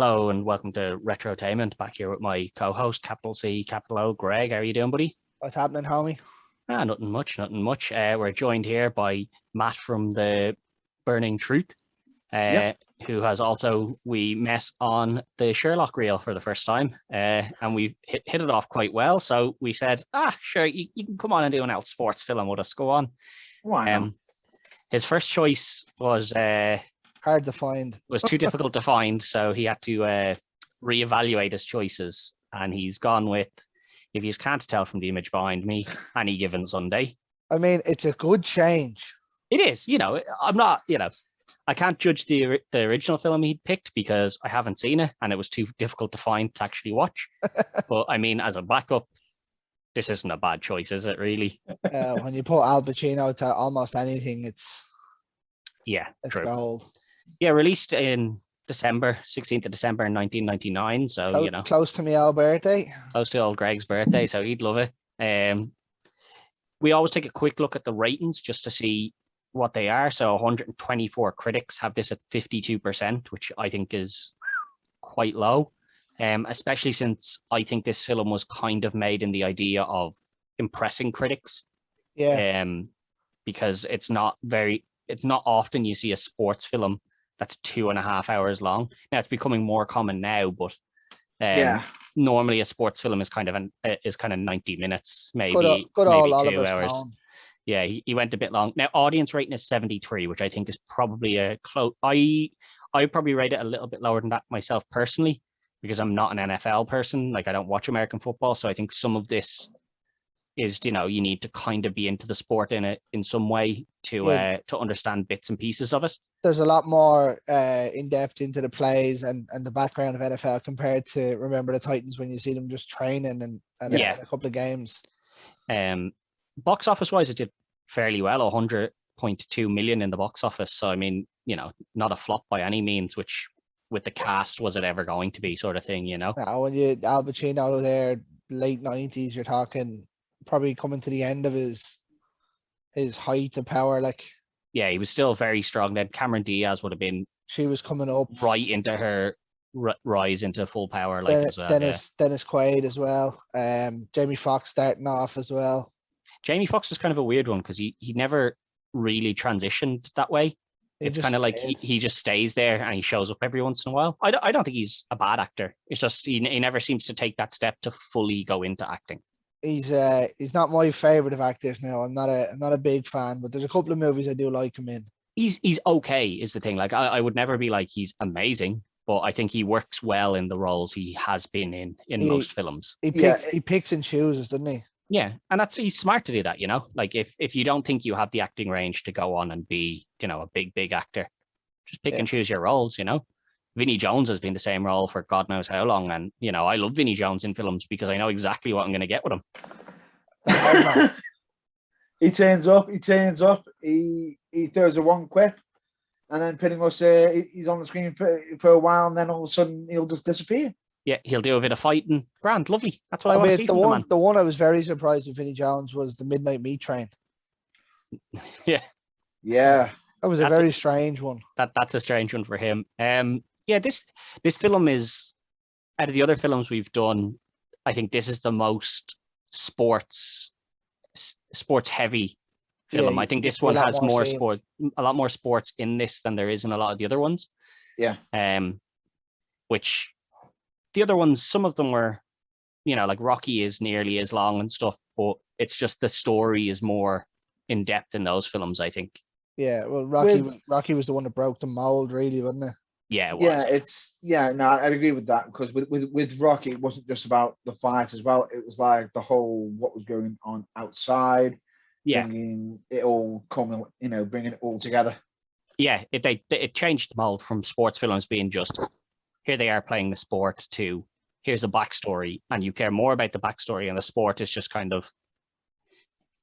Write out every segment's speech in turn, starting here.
Hello and welcome to Retrotainment. Back here with my co-host, capital C, capital O, Greg. How are you doing, buddy? What's happening, homie? Nothing much, nothing much. We're joined here by Matt from the Burning Truth, who has we met on the Sherlock reel for the first time, and we hit it off quite well. So we said, sure, you can come on and do an out sports film with us. Go on. Why not? His first choice was hard to find. Was too difficult to find, so he had to reevaluate his choices, and he's gone with, if you can't tell from the image behind me, Any Given Sunday. I mean, it's a good change. It is, I'm not, I can't judge the original film he picked because I haven't seen it, and it was too difficult to find to actually watch. But I mean, as a backup, this isn't a bad choice, is it really? When you put Al Pacino to almost anything, it's true. gold. Yeah, released in December, 16th of December in 1999. So, close to my old birthday. Close to old Greg's birthday, so he'd love it. We always take a quick look at the ratings just to see what they are. So 124 critics have this at 52%, which I think is quite low. Especially since I think this film was kind of made in the idea of impressing critics. Yeah. Because it's not often you see a sports film that's 2.5 hours long. Now it's becoming more common now, but normally a sports film is kind of 90 minutes, maybe maybe 2 hours. Stone. Yeah, he went a bit long. Now audience rating is 73, which I think is probably a close. I probably rate it a little bit lower than that myself personally, because I'm not an NFL person. Like, I don't watch American football, so I think some of this is, you need to kind of be into the sport in some way to understand bits and pieces of it. There's a lot more in depth into the plays and the background of NFL compared to Remember the Titans, when you see them just training and a couple of games. Box office wise, it did fairly well, 100.2 million in the box office. So I mean, not a flop by any means, which with the cast was it ever going to be, sort of thing, Now when you Al Pacino there, late 90s, you're talking probably coming to the end of his height of power. He was still very strong then. Cameron Diaz would have been, she was coming up right into her rise into full power, as well. Dennis Quaid as well. Jamie Foxx starting off as well. Jamie Foxx was kind of a weird one because he never really transitioned that way. It's kind of like he just stays there and he shows up every once in a while. I don't think he's a bad actor. It's just he never seems to take that step to fully go into acting. He's not my favorite of actors now. I'm not a big fan, but there's a couple of movies I do like him in. He's okay is the thing. Like, I would never be like he's amazing, but I think he works well in the roles he has been in most films. He picks and chooses, doesn't he? Yeah, and he's smart to do that, Like, if you don't think you have the acting range to go on and be, a big actor, just pick and choose your roles, Vinnie Jones has been the same role for God knows how long, and I love Vinnie Jones in films because I know exactly what I'm going to get with him. He turns up, he throws a one quip, and then pretty much he's on the screen for a while, and then all of a sudden he'll just disappear. Yeah, he'll do a bit of fighting. Grand, lovely. That's what I want to see from the man. The one I was very surprised with Vinnie Jones was the Midnight Meat Train. Yeah. That was a very strange one. That's a strange one for him. This film is, out of the other films we've done, I think this is the most sports heavy film. Yeah, I think this one has a lot more sports in this than there is in a lot of the other ones. Yeah. Which the other ones, some of them were, like Rocky is nearly as long and stuff, but it's just the story is more in depth in those films, I think. Yeah, well, Rocky was the one that broke the mold, really, wasn't it? Yeah, it was. I'd agree with that, because with Rocky, it wasn't just about the fight as well. It was like the whole what was going on outside, bringing it all bringing it all together. Yeah, it changed the mold from sports films being just here they are playing the sport to here's a backstory, and you care more about the backstory, and the sport is just kind of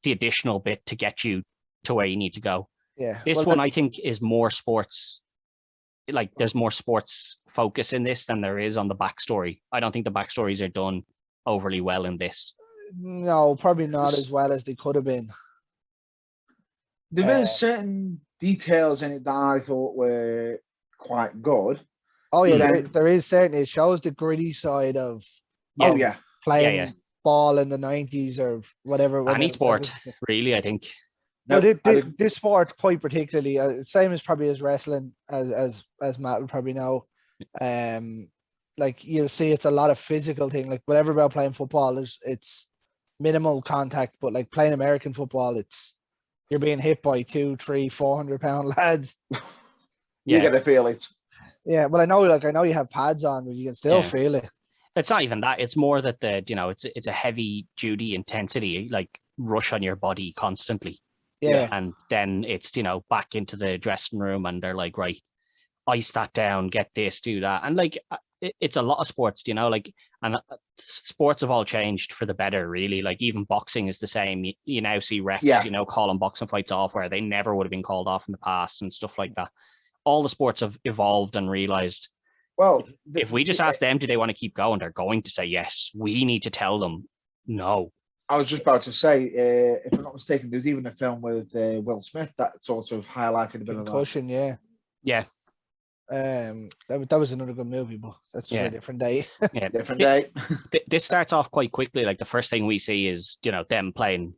the additional bit to get you to where you need to go. Yeah, this one I think is more sports. Like, there's more sports focus in this than there is on the backstory. I don't think the backstories are done overly well in this. No, probably not as well as they could have been. There were certain details in it that I thought were quite good. Oh yeah, there is certainly. It shows the gritty side of playing ball in the 90s or whatever. Any sport, really, I think. Well, this sport quite particularly, same as probably as wrestling, as Matt would probably know. Like you'll see, it's a lot of physical thing. Like whatever about playing football, it's minimal contact, but like playing American football, you're being hit by 200, 300, 400-pound lads. You get to feel it. Yeah, well, I know you have pads on, but you can still feel it. It's not even that. It's more that it's a heavy duty intensity, like rush on your body constantly. Yeah. And then it's, back into the dressing room and they're like, right, ice that down, get this, do that. And like, it's a lot of sports, and sports have all changed for the better, really. Like even boxing is the same. You now see refs, calling boxing fights off where they never would have been called off in the past and stuff like that. All the sports have evolved and realized, well, if we just ask them, do they want to keep going? They're going to say yes. We need to tell them no. I was just about to say, if I'm not mistaken, there's even a film with Will Smith that sort of highlighted a bit of concussion. Yeah. That was another good movie, but that's for a different day. Yeah, different day. This starts off quite quickly. Like the first thing we see is them playing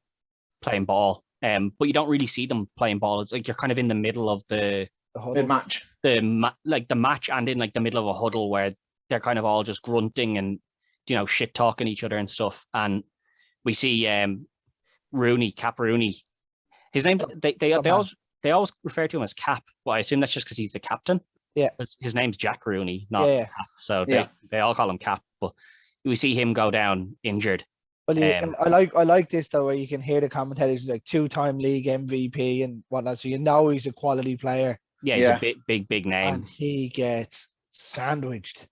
ball. But you don't really see them playing ball. It's like you're kind of in the middle of the match, the match, and in like the middle of a huddle where they're kind of all just grunting and shit talking each other and stuff. And we see Cap Rooney. His name they always refer to him as Cap, but I assume that's just because he's the captain. Yeah, his name's Jack Rooney, not Cap. So they all call him Cap. But we see him go down injured. Well, I like this though, where you can hear the commentators like 2-time league MVP and whatnot, so he's a quality player. Yeah, he's a big name, and he gets sandwiched.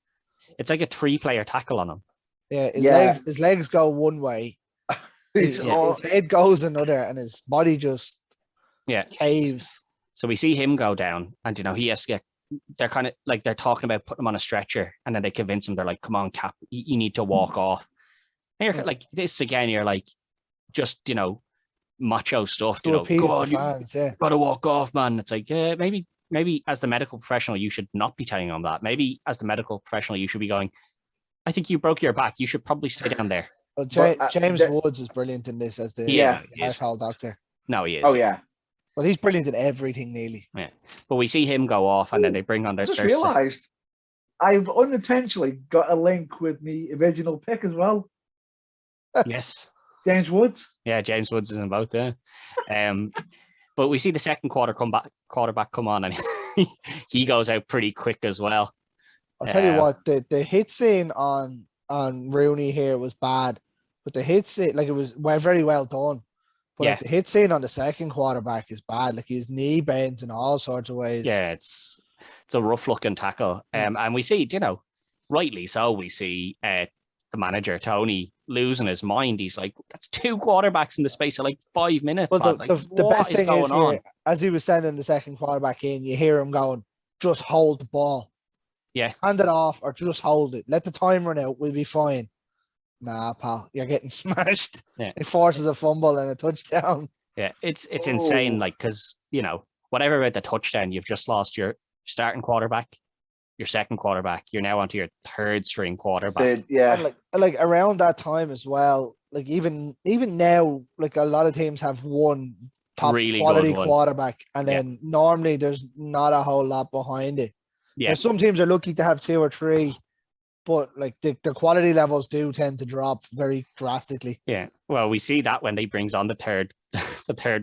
It's like a 3-player tackle on him. Yeah, his legs go one way, his head goes another, and his body just caves. So we see him go down, and he has to get. They're kind of like they're talking about putting him on a stretcher, and then they convince him. They're like, "Come on, Cap, you need to walk off." And you're like this again. You're like, just macho stuff. Go on, you gotta walk off, man. It's like maybe as the medical professional, you should not be telling him that. Maybe as the medical professional, you should be going, I think you broke your back. You should probably stay down there. Well, James Woods is brilliant in this as the heart doctor. No, he is. Oh yeah. Well, he's brilliant in everything, nearly. Yeah, but we see him go off, and then they bring on their. I just realised I've unintentionally got a link with the original pick as well. Yes. James Woods. Yeah, James Woods is in both there. But we see the second quarterback come on, and he goes out pretty quick as well. I'll tell you what, the hit scene on Rooney here was bad, but the hit scene, it was very well done. But the hit scene on the second quarterback is bad. Like his knee bends in all sorts of ways. Yeah, it's a rough looking tackle. And we see, rightly so, we see the manager Tony losing his mind. He's like, that's 2 quarterbacks in the space of like 5 minutes. Well, the best thing is here, as he was sending the second quarterback in, you hear him going, just hold the ball. Yeah. Hand it off or just hold it. Let the time run out. We'll be fine. Nah, pal, you're getting smashed. Yeah. It forces a fumble and a touchdown. Yeah, it's insane. Like, because, whatever about the touchdown, you've just lost your starting quarterback, your second quarterback. You're now onto your 3rd string quarterback. And like around that time as well, like even now, like a lot of teams have one top really quality quarterback, and then normally there's not a whole lot behind it. Yeah, now, some teams are lucky to have 2 or 3, but like the quality levels do tend to drop very drastically. Yeah, well, we see that when they brings on the third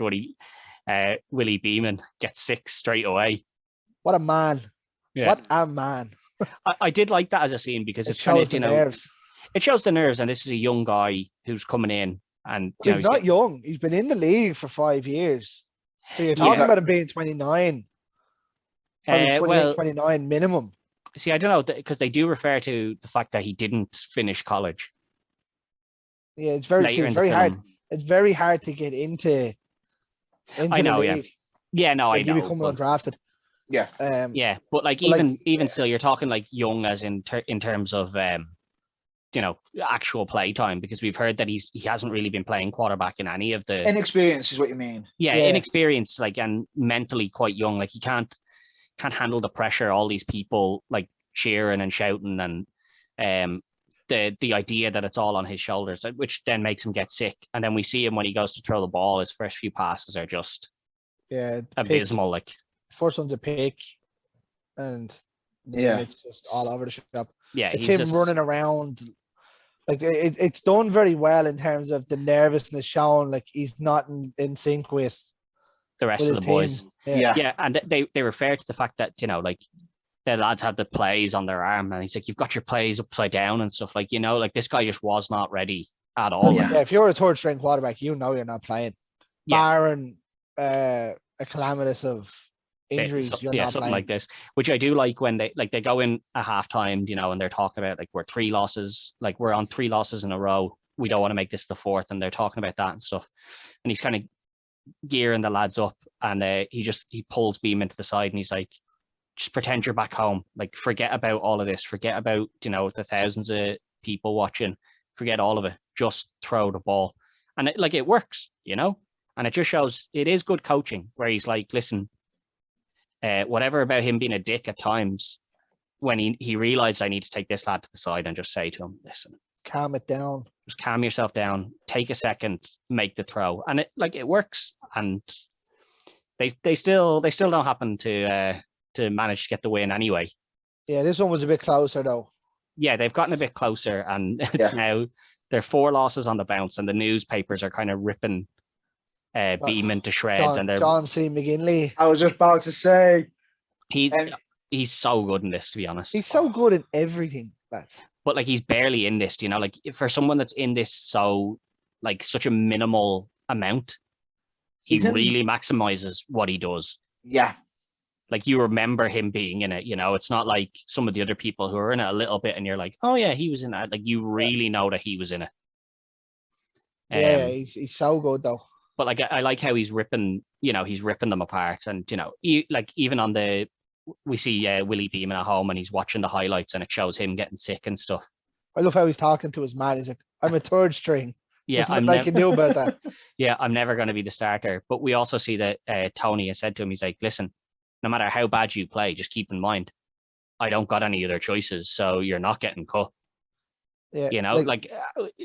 Willie Beeman gets 6 straight away. What a man! Yeah. What a man! I did like that as a scene because it shows the nerves. It shows the nerves, and this is a young guy who's coming in, and he's not young. He's been in the league for 5 years. So you're talking about him being 29. 29 minimum. See, I don't know, because they do refer to the fact that he didn't finish college. Yeah, it's very hard. It's very hard to get into I know, the league. Yeah, no, I know. You become undrafted. Yeah. But even still, you're talking like young as in terms of actual play time, because we've heard that he hasn't really been playing quarterback in any of the inexperience is what you mean. Yeah, inexperience, and mentally quite young. Like he can't handle the pressure. All these people like cheering and shouting, and the idea that it's all on his shoulders, which then makes him get sick. And then we see him when he goes to throw the ball, his first few passes are just abysmal. Like first one's a pick, and then it's just all over the shop. Yeah, it's him just running around. Like it's done very well in terms of the nervousness shown. Like he's not in sync with the rest of the boys. Yeah, and they refer to the fact that, you know, like the lads have the plays on their arm, and he's like, you've got your plays upside down and stuff. Like, you know, like this guy just was not ready at all. Yeah, if you're a third string quarterback, you know you're not playing. Barring a calamitous of injuries, you're not something playing. like this, which I do like when they go in at halftime, you know, and they're talking about like we're on 3 losses in a row. We don't want to make this the 4th, and they're talking about that and stuff. And he's kind of gearing the lads up, and he pulls Beam into the side, and he's like, just pretend you're back home. Like, forget about all of this. Forget about, you know, the thousands of people watching. Forget all of it. Just throw the ball. And it works, you know? And it just shows it is good coaching, where he's like, listen, whatever about him being a dick at times, when he realized I need to take this lad to the side and just say to him, listen, calm it down. Just calm yourself down. Take a second, make the throw. And it works. And they still don't happen to manage to get the win anyway. Yeah, this one was a bit closer though. Yeah, they've gotten a bit closer, and it's now they're 4 losses on the bounce, and the newspapers are kind of ripping Beam into shreds. John C. McGinley. I was just about to say he's so good in this, to be honest. He's so good in everything, lads. But like, he's barely in this, you know, like for someone that's in this such a minimal amount, he really maximizes what he does. Yeah. Like, you remember him being in it, you know. It's not like some of the other people who are in it a little bit and you're like, oh yeah, he was in that. Like, you really know that he was in it. Yeah, he's so good though. But like, I like how he's ripping them apart. And, you know, even on we see Willie Beeman at home, and he's watching the highlights, and it shows him getting sick and stuff. I love how he's talking to his man. He's like, I'm a third string. Yeah, I can do about that. Yeah, I'm never going to be the starter. But we also see that Tony has said to him, he's like, listen, no matter how bad you play, just keep in mind, I don't got any other choices, so you're not getting cut. Yeah, you know,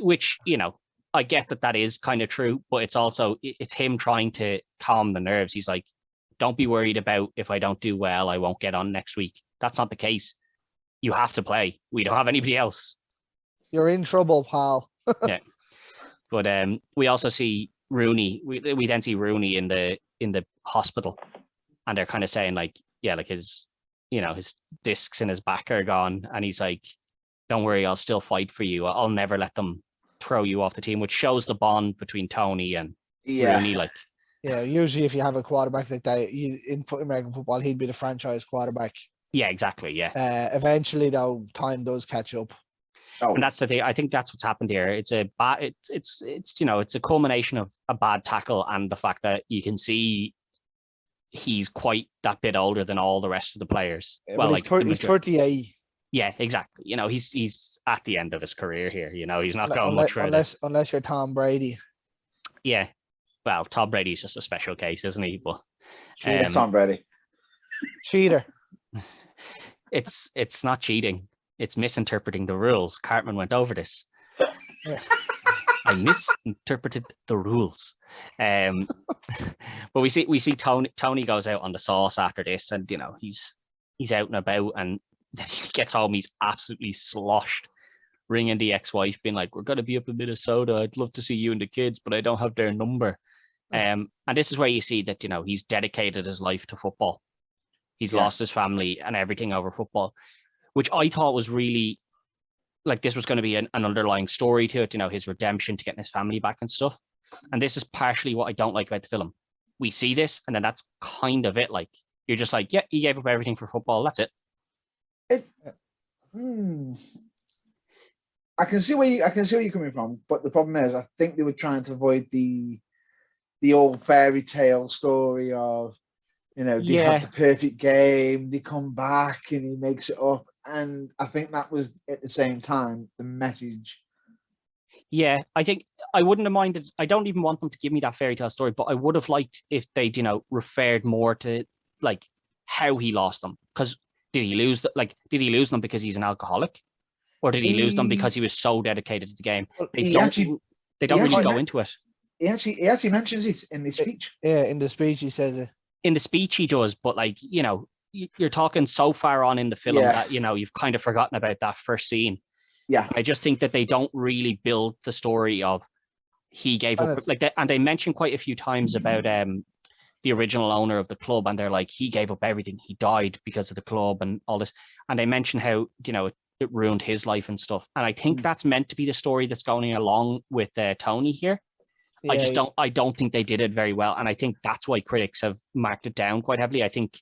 which, you know, I get that is kind of true, but it's him trying to calm the nerves. He's like, don't be worried about if I don't do well, I won't get on next week. That's not the case. You have to play. We don't have anybody else. You're in trouble, pal. Yeah. But we also see Rooney. We then see Rooney in the hospital, and they're kind of saying like, yeah, like his discs in his back are gone, and he's like, don't worry, I'll still fight for you. I'll never let them throw you off the team, which shows the bond between Tony and Rooney. Like, yeah, usually if you have a quarterback like that, in American football, he'd be the franchise quarterback. Yeah, exactly. Yeah. Eventually, though, time does catch up. Oh. And that's the thing. I think that's what's happened here. It's a culmination of a bad tackle and the fact that you can see he's quite that bit older than all the rest of the players. Well, he's 38. Yeah, exactly. You know, he's at the end of his career here. You know, he's not going much further. Unless you're Tom Brady. Yeah. Well, Tom Brady's just a special case, isn't he? But Tom Brady. Cheater. It's not cheating. It's misinterpreting the rules. Cartman went over this. I misinterpreted the rules. But we see Tony goes out on the sauce after this, and you know, he's out and about, and then he gets home, he's absolutely sloshed, ringing the ex-wife, being like, we're gonna be up in Minnesota, I'd love to see you and the kids, but I don't have their number. And this is where you see that, you know, he's dedicated his life to football. He's lost his family and everything over football, which I thought was really, like, this was going to be an underlying story to it, you know, his redemption to getting his family back and stuff. And this is partially what I don't like about the film. We see this, and then that's kind of it. Like, you're just like, yeah, he gave up everything for football. That's it. I can see where you're coming from, but the problem is, I think they were trying to avoid the old fairy tale story of, you know, they have the perfect game, they come back and he makes it up. And I think that was at the same time the message. Yeah, I think I wouldn't have minded. I don't even want them to give me that fairy tale story, but I would have liked if they, you know, referred more to like how he lost them, because Did he lose? Did he lose them because he's an alcoholic, or did he lose them because he was so dedicated to the game? They don't really go into it. He actually mentions it in the speech. Yeah, in the speech he says it. In the speech he does, but like, you know, you're talking so far on in the film that, you know, you've kind of forgotten about that first scene. Yeah. I just think that they don't really build the story of he gave up, like that, and they mention quite a few times about the original owner of the club, and they're like, he gave up everything, he died because of the club and all this, and they mention how, you know, it ruined his life and stuff, and I think that's meant to be the story that's going along with Tony here. Yeah, I don't think they did it very well, and I think that's why critics have marked it down quite heavily. I think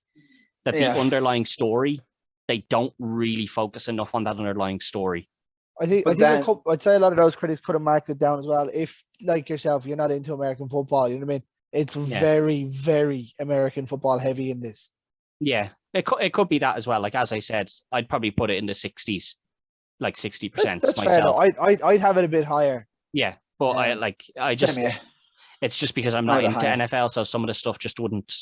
that the underlying story, they don't really focus enough on that underlying story. I'd say a lot of those critics could have marked it down as well. If, like yourself, you're not into American football, you know what I mean? It's very, very American football heavy in this. Yeah, it could be that as well. Like, as I said, I'd probably put it in the 60s, like 60% that's myself. Fair, I'd have it a bit higher. Yeah, but it's just because I'm not into NFL, so some of the stuff just wouldn't.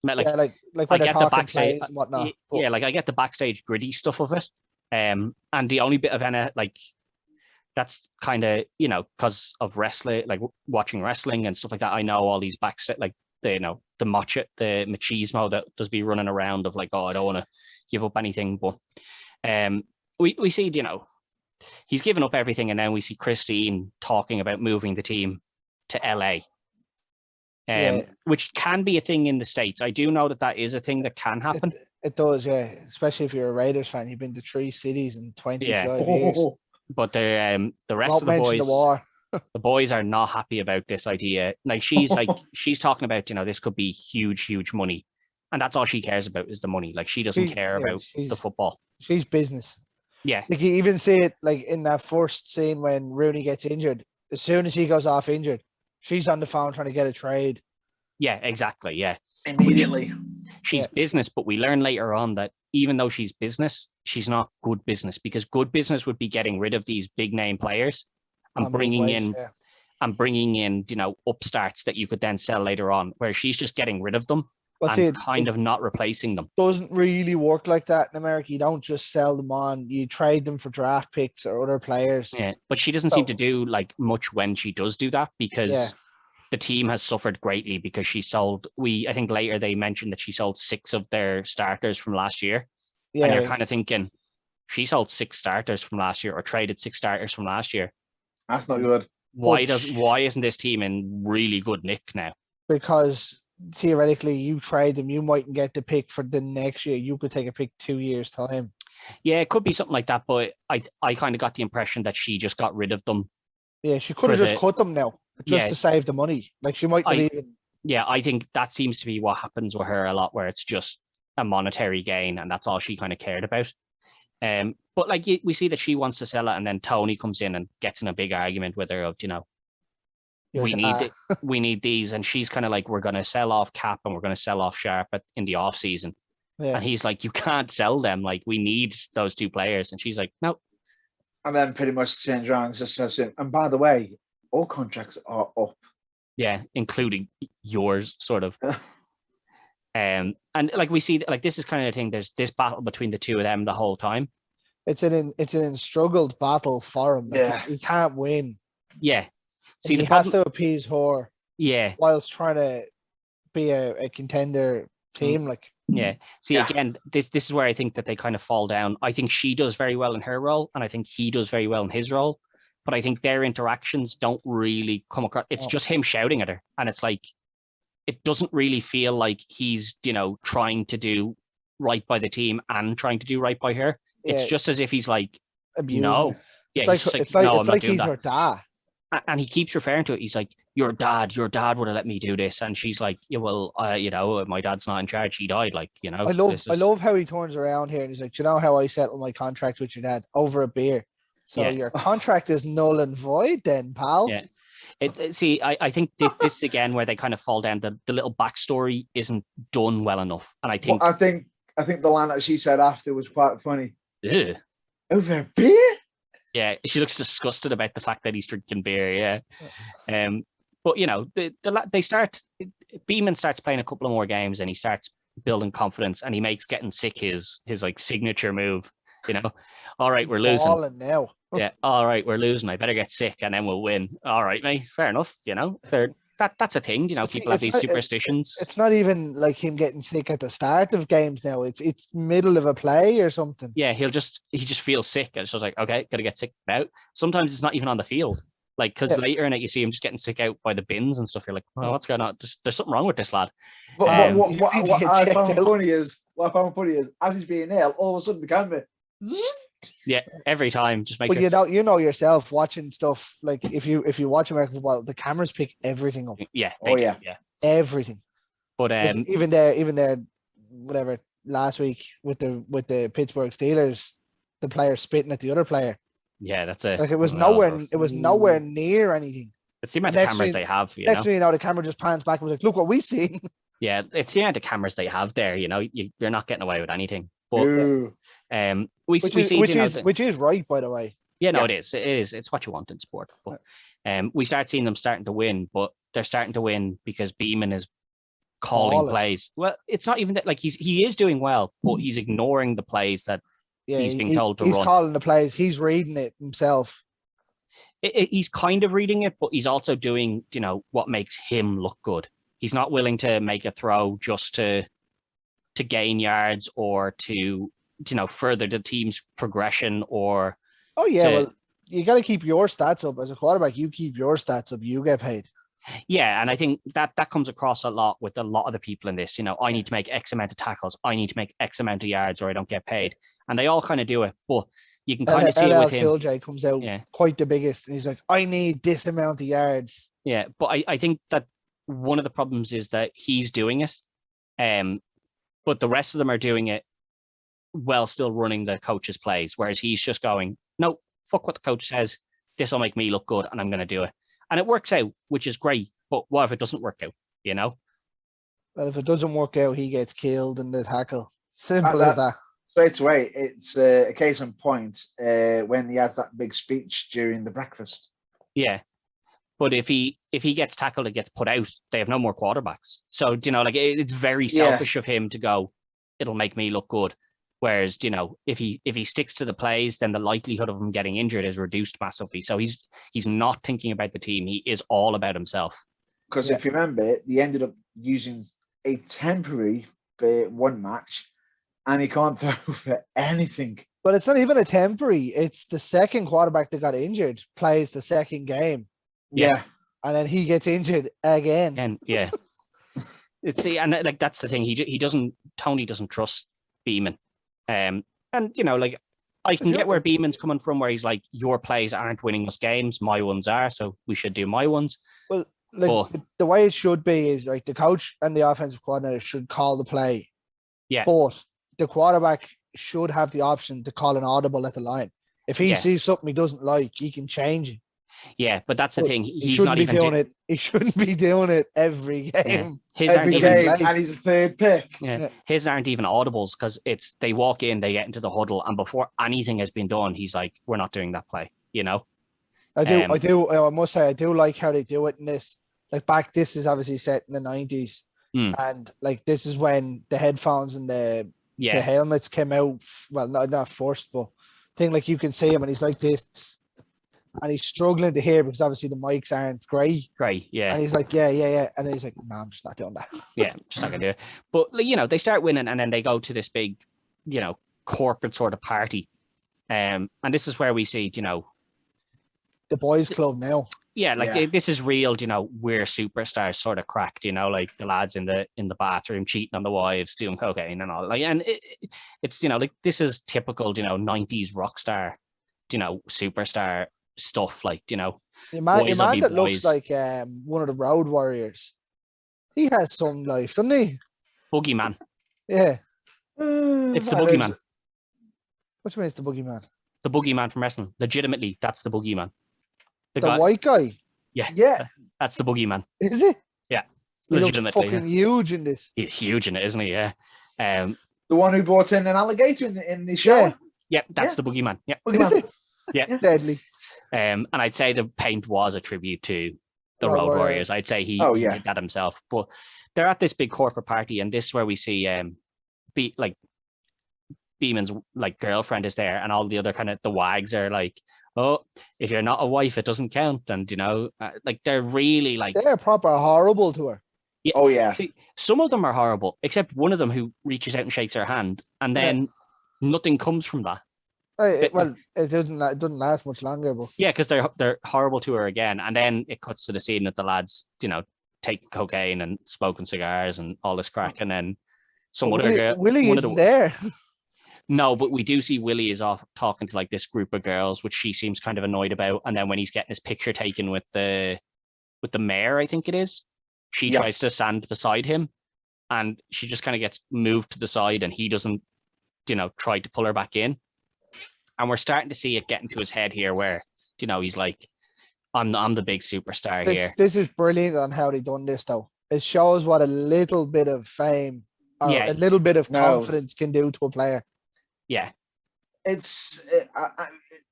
Like when I get the backstage and whatnot. Yeah, like I get the backstage gritty stuff of it. And the only bit of that's kind of, you know, because of wrestling, like watching wrestling and stuff like that. I know all these backstage, like the machismo that does be running around of like, oh, I don't want to give up anything, but we see, you know, he's given up everything, and then we see Christine talking about moving the team to LA. Which can be a thing in the States. I do know that is a thing that can happen. It does, yeah. Especially if you're a Raiders fan, you've been to 3 cities in 25 years. But the rest of the boys, the boys are not happy about this idea. Like she's talking about, you know, this could be huge, huge money, and that's all she cares about is the money. Like she doesn't care about the football. She's business. Yeah. Like you even see it like in that first scene when Rooney gets injured. As soon as he goes off injured, she's on the phone trying to get a trade. Yeah, exactly. Yeah. Immediately. She's business, but we learn later on that even though she's business, she's not good business, because good business would be getting rid of these big name players and bringing in, you know, upstarts that you could then sell later on, where she's just getting rid of them and not replacing them. Doesn't really work like that in America. You don't just sell them on, you trade them for draft picks or other players. Yeah, but she doesn't seem to do like much when she does do that, because the team has suffered greatly because she sold, I think later they mentioned that she sold 6 of their starters from last year. Yeah. And you're kind of thinking, she sold 6 starters from last year, or traded 6 starters from last year. That's not good. Why isn't this team in really good nick now? Because theoretically you trade them, you mightn't get the pick for the next year. You could take a pick 2 years' time. Yeah, it could be something like that, but I kind of got the impression that she just got rid of them. Yeah, she could have just cut them now, just to save the money. Like she might not even. Yeah, I think that seems to be what happens with her a lot, where it's just a monetary gain, and that's all she kind of cared about. But like we see that she wants to sell it, and then Tony comes in and gets in a big argument with her of, you know, we need these, and she's kind of like, we're going to sell off Cap and we're going to sell off Sharp in the off season, and he's like, you can't sell them, like we need those 2 players, and she's like, no. And then pretty much turns around and just says to him, and by the way, all contracts are up. Yeah, including yours, sort of. And like we see, like this is kind of the thing. There's this battle between the 2 of them the whole time. It's an struggled battle for him. Like, he can't win. Yeah. See, he has to appease her. Yeah. Whilst trying to be a contender team, like. Yeah. See, again, this is where I think that they kind of fall down. I think she does very well in her role, and I think he does very well in his role. But I think their interactions don't really come across. It's just him shouting at her, and it's like, it doesn't really feel like he's, you know, trying to do right by the team and trying to do right by her. Yeah. It's just as if he's like, no. Yeah, it's like he's her dad. And he keeps referring to it. He's like, your dad would have let me do this. And she's like, yeah, well, you know, my dad's not in charge. He died, like, you know. I love how he turns around here and he's like, you know how I settled my contract with your dad? Over a beer. So your contract is null and void then, pal. Yeah. See, I think this again where they kind of fall down. The little backstory isn't done well enough. And I think I think the line that she said after was quite funny. Ugh. Over a beer? Yeah, she looks disgusted about the fact that he's drinking beer. Yeah, but you know, they start. Beeman starts playing a couple of more games, and he starts building confidence, and he makes getting sick his like signature move. All right, we're losing. Balling now. Yeah, all right, we're losing. I better get sick, and then we'll win. All right, mate. Fair enough. That's a thing. People have these superstitions. It's not even like him getting sick at the start of games now. It's middle of a play or something. Yeah, he just feels sick, and it's just like, okay, gotta get sick now. Sometimes it's not even on the field. Like, because later in it, you see him just getting sick out by the bins and stuff. You're like, well, what's going on? There's something wrong with this lad. What I found funny is, as he's being ill, all of a sudden the camera. Yeah, every time, just make. But you know yourself watching stuff like if you watch American football, the cameras pick everything up. Yeah. Yeah, everything. But even there, whatever last week with the Pittsburgh Steelers, the player spitting at the other player. Yeah, that's it. Like it was nowhere near anything. It's the amount of cameras they have. Next thing you know, the camera just pans back and was like, "Look what we seen." Yeah, it's the amount of cameras they have there. You're not getting away with anything. But which is right, by the way. Yeah, no, it is. It is. It's what you want in sport. But we start seeing them starting to win, but they're starting to win because Beeman is calling plays. Well, it's not even that. Like he is doing well, but he's ignoring the plays that he's being told to run. He's calling the plays. He's reading it himself. He's kind of reading it, but he's also doing what makes him look good. He's not willing to make a throw just to gain yards or to further the team's progression or well, you got to keep your stats up as a quarterback. You keep your stats up, you get paid. Yeah, and I think that comes across a lot with a lot of the people in this. I need to make X amount of tackles, I need to make X amount of yards, or I don't get paid, and they all kind of do it. But you can kind of see it with him. Killjoy comes out quite the biggest, and he's like, I need this amount of yards. Yeah, but I think that one of the problems is that he's doing it, but the rest of them are doing it while still running the coach's plays, whereas he's just going, no, fuck what the coach says. This will make me look good, and I'm going to do it. And it works out, which is great. But what if it doesn't work out, Well, if it doesn't work out, he gets killed in the tackle. Simple as that. Straight away, it's a case in point when he has that big speech during the breakfast. Yeah. But if he gets tackled and gets put out, they have no more quarterbacks. So, it's very selfish of him to go, it'll make me look good. Whereas, if he sticks to the plays, then the likelihood of him getting injured is reduced massively. So he's not thinking about the team. He is all about himself. Because if you remember, he ended up using a temporary for one match, and he can't throw for anything. But it's not even a temporary. It's the second quarterback that got injured plays the second game. Yeah. And then he gets injured again. And that's the thing. Tony doesn't trust Beeman. I can get where Beeman's coming from, where he's like, your plays aren't winning us games, my ones are, so we should do my ones. Well, the way it should be is like the coach and the offensive coordinator should call the play. Yeah. But the quarterback should have the option to call an audible at the line. If he sees something he doesn't like, he can change it. Yeah, but that's the thing. He's not even doing it. He shouldn't be doing it every game. His every game, and he's a third pick. Yeah. His aren't even audibles because they walk in, they get into the huddle, and before anything has been done, he's like, "We're not doing that play." I must say, I do like how they do it in this. Like this is obviously set in the 90s, and like this is when the headphones and the helmets came out. Well, not forced, but thing like you can see him, and he's like this. And he's struggling to hear because obviously the mics aren't great. Great, yeah. And he's like, yeah. And then he's like, no, I'm just not doing that. Yeah, just not going to do it. But, they start winning and then they go to this big, corporate sort of party. And this is where we see, the boys club now. Yeah, this is real, we're superstars sort of cracked, like the lads in the bathroom cheating on the wives, doing cocaine and all. And it's, this is typical, 90s rock star, superstar stuff, the man that looks like one of the Road Warriors. He has some life, doesn't he? Boogeyman. Yeah. It's the Boogeyman. What do you mean it's the Boogeyman? The Boogeyman from wrestling. Legitimately, that's the Boogeyman. The white guy? Yeah. That's the Boogeyman. Is it? Yeah. He looks fucking huge in this. He's huge in it, isn't he? Yeah. The one who brought in an alligator in the show? Yeah, that's the Boogeyman. Yeah. Is it? Yeah. Deadly. And I'd say the paint was a tribute to the Road Warriors. I'd say he did that himself. But they're at this big corporate party, and this is where we see Beeman's like girlfriend is there, and all the other kind of the wags are like, oh, if you're not a wife, it doesn't count, and like they're really like they're proper horrible to her. Yeah. Oh yeah. See, some of them are horrible, except one of them who reaches out and shakes her hand, and then nothing comes from that. Well, it doesn't last much longer, but yeah, because they're horrible to her again, and then it cuts to the scene that the lads, taking cocaine and smoking cigars and all this crack, and then some other girl. Willie isn't there. No, but we do see Willie is off talking to like this group of girls, which she seems kind of annoyed about, and then when he's getting his picture taken with the mayor, I think it is. She tries to stand beside him, and she just kind of gets moved to the side, and he doesn't, try to pull her back in. And we're starting to see it get into his head here, where he's like, "I'm the big superstar here." This is brilliant on how they done this, though. It shows what a little bit of fame or a little bit of confidence can do to a player. Yeah, it's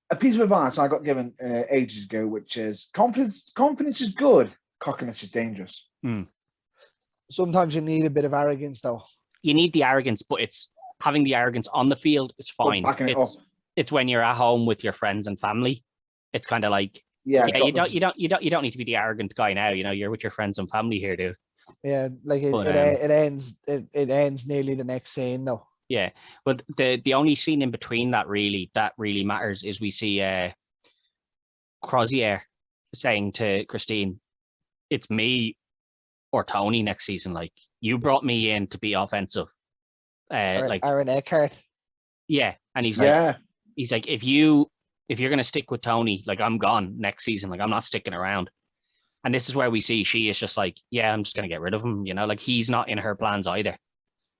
a piece of advice I got given ages ago, which is confidence. Confidence is good. Cockiness is dangerous. Sometimes you need a bit of arrogance, though. You need the arrogance, but it's having the arrogance on the field is fine. It's when you're at home with your friends and family. It's kind of like you don't need to be the arrogant guy now. You're with your friends and family here, dude. Yeah, like it ends nearly the next scene, though. Yeah, but the only scene in between that really matters is we see Crozier saying to Christine, "It's me or Tony next season. Like, you brought me in to be offensive." Like Aaron Eckhart. Yeah, and he's like, if you're gonna stick with Tony, like, I'm gone next season. Like, I'm not sticking around. And this is where we see she is just like, yeah, I'm just gonna get rid of him. Like, he's not in her plans either.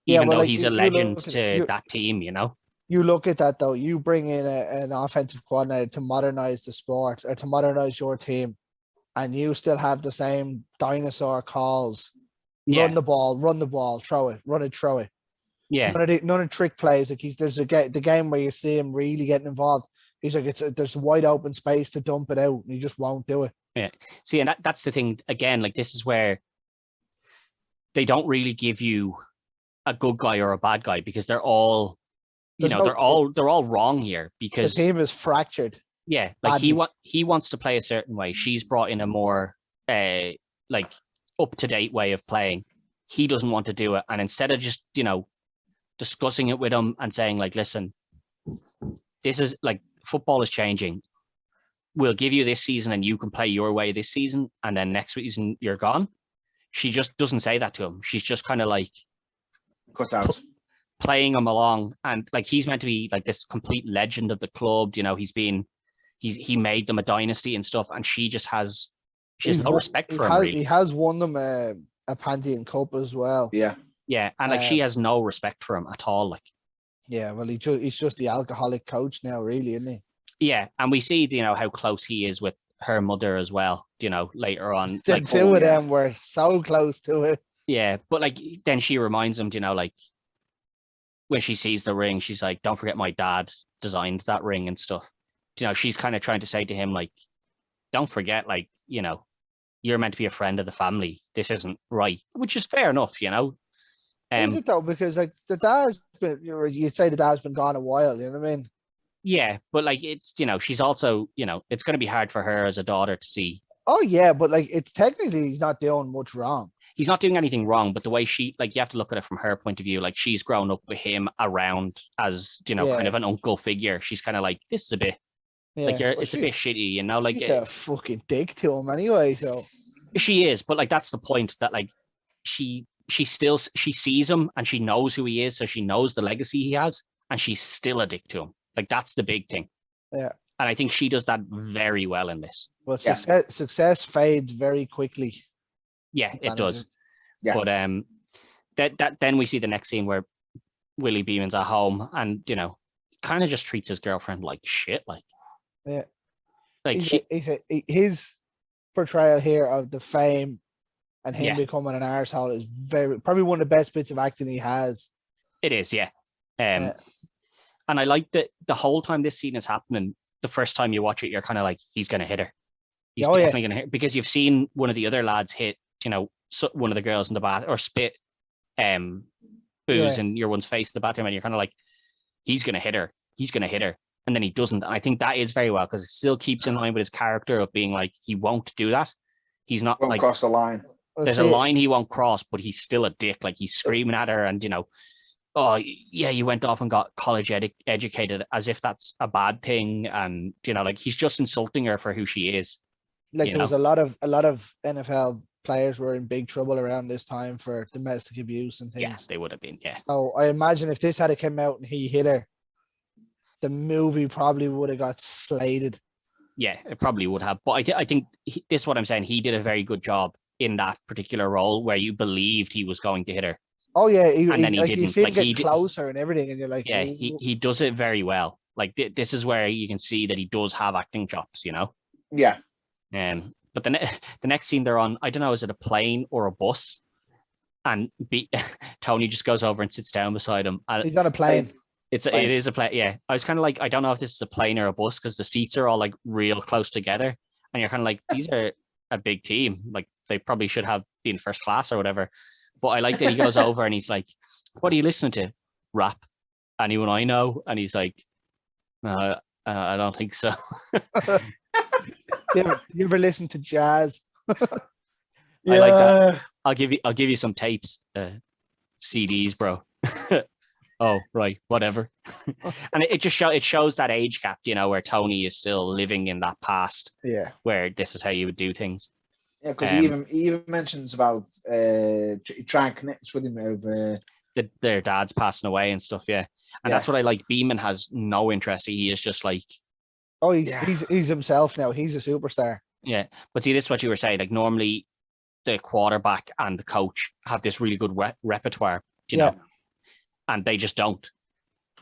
Even though he's a legend to that team, You look at that, though. You bring in an offensive coordinator to modernize the sport or to modernize your team, and you still have the same dinosaur calls. Yeah. Run the ball, throw it. Yeah. None of trick plays. Like there's the game where you see him really getting involved. He's like, there's wide open space to dump it out, and he just won't do it. Yeah. See, and that's the thing again. Like, this is where they don't really give you a good guy or a bad guy, because they're all, they're all wrong here, because the team is fractured. Yeah, like he wants to play a certain way. She's brought in a more like up to date way of playing. He doesn't want to do it, and instead of just discussing it with him and saying like, listen, this is like, football is changing. We'll give you this season, and you can play your way this season, and then next season you're gone. She just doesn't say that to him. She's just kind of like cut out, playing him along, and like, he's meant to be like this complete legend of the club. He made them a dynasty and stuff, and she has no respect for him. Really. He has won them a Pantheon Cup as well. Yeah, and like, she has no respect for him at all. Like, yeah, well, he's just the alcoholic coach now, really, isn't he? Yeah, and we see how close he is with her mother as well. Later on, the two of them were so close to it. Yeah, but like, then she reminds him, like, when she sees the ring, she's like, "Don't forget, my dad designed that ring and stuff." She's kind of trying to say to him, like, "Don't forget, like, you're meant to be a friend of the family. This isn't right," which is fair enough, Is it though? Because like, the dad's been, you'd say the dad's been gone a while. You know what I mean? Yeah, but like, it's she's also it's going to be hard for her as a daughter to see. Oh yeah, but like, it's technically he's not doing much wrong. He's not doing anything wrong, but the way you have to look at it from her point of view. Like, she's grown up with him around as kind of an uncle figure. She's kind of like, this is a bit like, it's a bit shitty, like, she's a fucking dick to him anyway. So she is, but like, that's the point, that like, she sees him and she knows who he is, so she knows the legacy he has, and she's still a dick to him. Like, that's the big thing. Yeah. And I think she does that very well in this. Well, success fades very quickly. Yeah, it does. Yeah. But then we see the next scene where Willie Beeman's at home, and kind of just treats his girlfriend like shit. Like, yeah, like his portrayal here of the fame and him becoming an arsehole is probably one of the best bits of acting he has. It is, yeah. And I like that the whole time this scene is happening, the first time you watch it, you're kind of like, he's going to hit her. He's definitely going to hit, because you've seen one of the other lads hit, one of the girls in the bath or spit booze in your one's face in the bathroom, and you're kind of like, he's gonna hit her, and then he doesn't. And I think that is very well because it still keeps in line with his character of being like, he won't do that. He's not Won't like cross the line. There's a line he won't cross, but he's still a dick. Like he's screaming at her, and oh yeah, you went off and got college educated, as if that's a bad thing, and like he's just insulting her for who she is. Like there was a lot of NFL players were in big trouble around this time for domestic abuse and things. Yeah, they would have been. Yeah. So I imagine if this had come out and he hit her, the movie probably would have got slated. Yeah, it probably would have. But I think this is what I'm saying. He did a very good job in that particular role where you believed he was going to hit her. Oh yeah, and then he like, didn't. You see him get closer and everything, and you're like, yeah, he does it very well. Like this is where you can see that he does have acting chops. Yeah. But the next scene they're on, I don't know, is it a plane or a bus? And Tony just goes over and sits down beside him. And he's on a plane. It is a plane. Yeah, I was kind of like, I don't know if this is a plane or a bus because the seats are all like real close together, and you're kind of like, these are a big team. Like they probably should have been first class or whatever. But I like that he goes over and he's like, "What are you listening to? Rap? Anyone I know?" And he's like, "I don't think so." you ever listen to jazz? I like that. I'll give you some tapes, CDs, bro. Oh, right, whatever. And it just shows that age gap, where Tony is still living in that past. Yeah. Where this is how you would do things. Yeah, because he even mentions about trying to connect with him over their dad's passing away and stuff. Yeah, and that's what I like. Beeman has no interest. He is just like, oh, he's himself now. He's a superstar. Yeah, but see, this is what you were saying. Like normally, the quarterback and the coach have this really good repertoire, you know, and they just don't.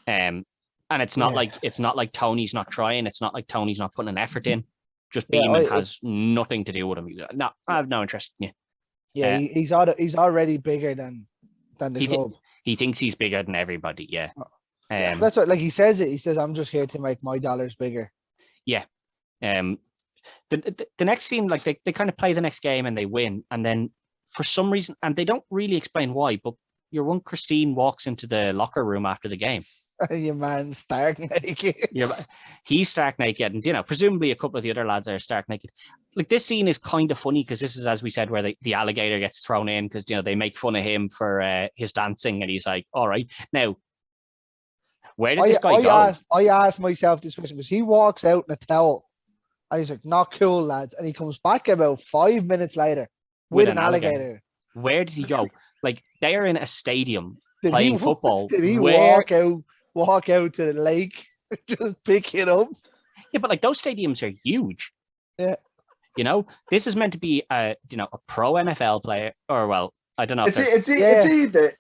And it's not like Tony's not trying. It's not like Tony's not putting an effort in. Just Beeman has nothing to do with him. No, I have no interest in you. Yeah, he's already bigger than the club. He thinks he's bigger than everybody. Yeah. That's what, like he says it. He says, "I'm just here to make my dollars bigger." Yeah. The next scene, like they kind of play the next game and they win, and then for some reason, and they don't really explain why, but your one Christine walks into the locker room after the game. Your man's stark naked. He's stark naked, and presumably a couple of the other lads are stark naked. Like this scene is kind of funny because this is, as we said, where the alligator gets thrown in because they make fun of him for his dancing, and he's like, "All right, now where did this guy go?" I asked myself this question because he walks out in a towel, and he's like, "Not cool, lads," and he comes back about 5 minutes later with an alligator. Where did he go? Like they are in a stadium playing football. Did he walk out to the lake, just pick it up? Yeah, but like those stadiums are huge. Yeah. This is meant to be a pro NFL player, or well, I don't know. It's either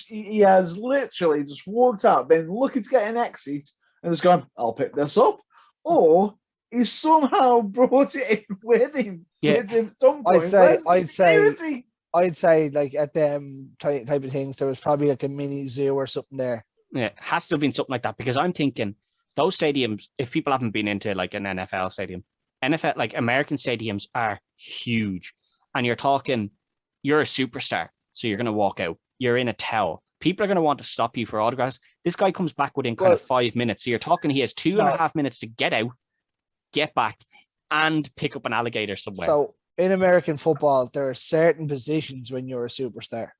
he has literally just walked out, been looking to get an exit, and just gone, "I'll pick this up," or he somehow brought it in with him. Yeah. With him at some point. I'd say like at them type of things, there was probably like a mini zoo or something there. Yeah, it has to have been something like that because I'm thinking those stadiums, if people haven't been into like an NFL stadium, like American stadiums are huge, and you're a superstar, so you're going to walk out, you're in a towel. People are going to want to stop you for autographs. This guy comes back within kind of 5 minutes. So you're talking, he has 2.5 minutes to get out, get back, and pick up an alligator somewhere. So in American football, there are certain positions when you're a superstar.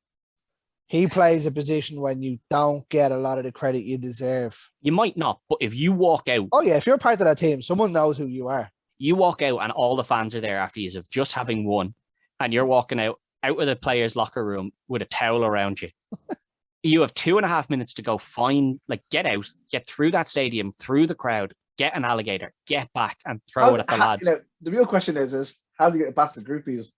He plays a position when you don't get a lot of the credit you deserve. You might not, but if you walk out... Oh, yeah, if you're part of that team, someone knows who you are. You walk out and all the fans are there after you of just having won, and you're walking out of the players' locker room with a towel around you. You have 2.5 minutes to go get out, get through that stadium, through the crowd, get an alligator, get back, and throw it at the lads. The real question is how do you get past the groupies?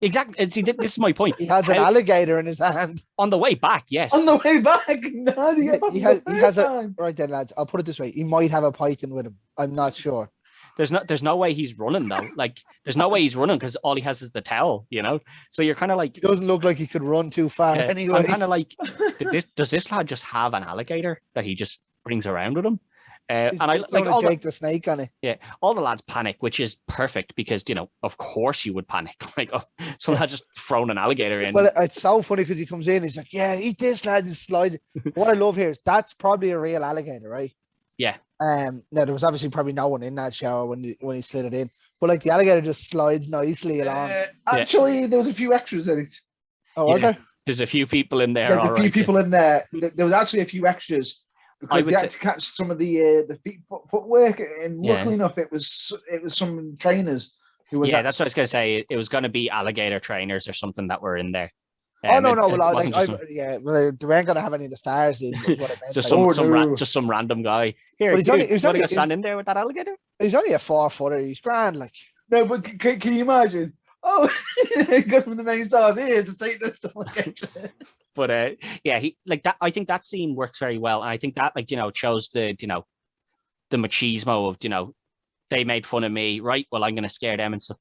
Exactly. And see, this is my point. He has an alligator in his hand. On the way back, yes. On the way back? How do you get past right then, lads, I'll put it this way. He might have a python with him. I'm not sure. There's no way he's running, though. Like, there's no way he's running because all he has is the towel, So you're kind of like... He doesn't look like he could run too far anyway. I'm kind of like, does this lad just have an alligator that he just brings around with him? And I like all Jake the Snake on it. Yeah, all the lads panic, which is perfect because of course you would panic. Like, someone had just thrown an alligator in. Well, it's so funny because he comes in, he's like, "Yeah, eat this, lad." He slides. What I love here is that's probably a real alligator, right? Yeah. Now there was obviously probably no one in that shower when he slid it in, but like the alligator just slides nicely along. Actually, there was a few extras in it. Oh, was there? There's a few people in there. There's a few people in there. There was actually a few extras because they had to catch some of the footwork, and luckily enough, it was some trainers who were. Yeah, that's what I was gonna say. It was gonna be alligator trainers or something that were in there. No. Well, they weren't gonna have any of the stars in. What I meant. Just some random guy. Here, he's only gonna stand in there with that alligator. He's only a 4-footer. He's grand, like. No, but can you imagine? Oh, he goes from the main stars here to take this alligator. But he like that. I think that scene works very well, and I think that shows the the machismo of they made fun of me, right? Well, I'm gonna scare them and stuff.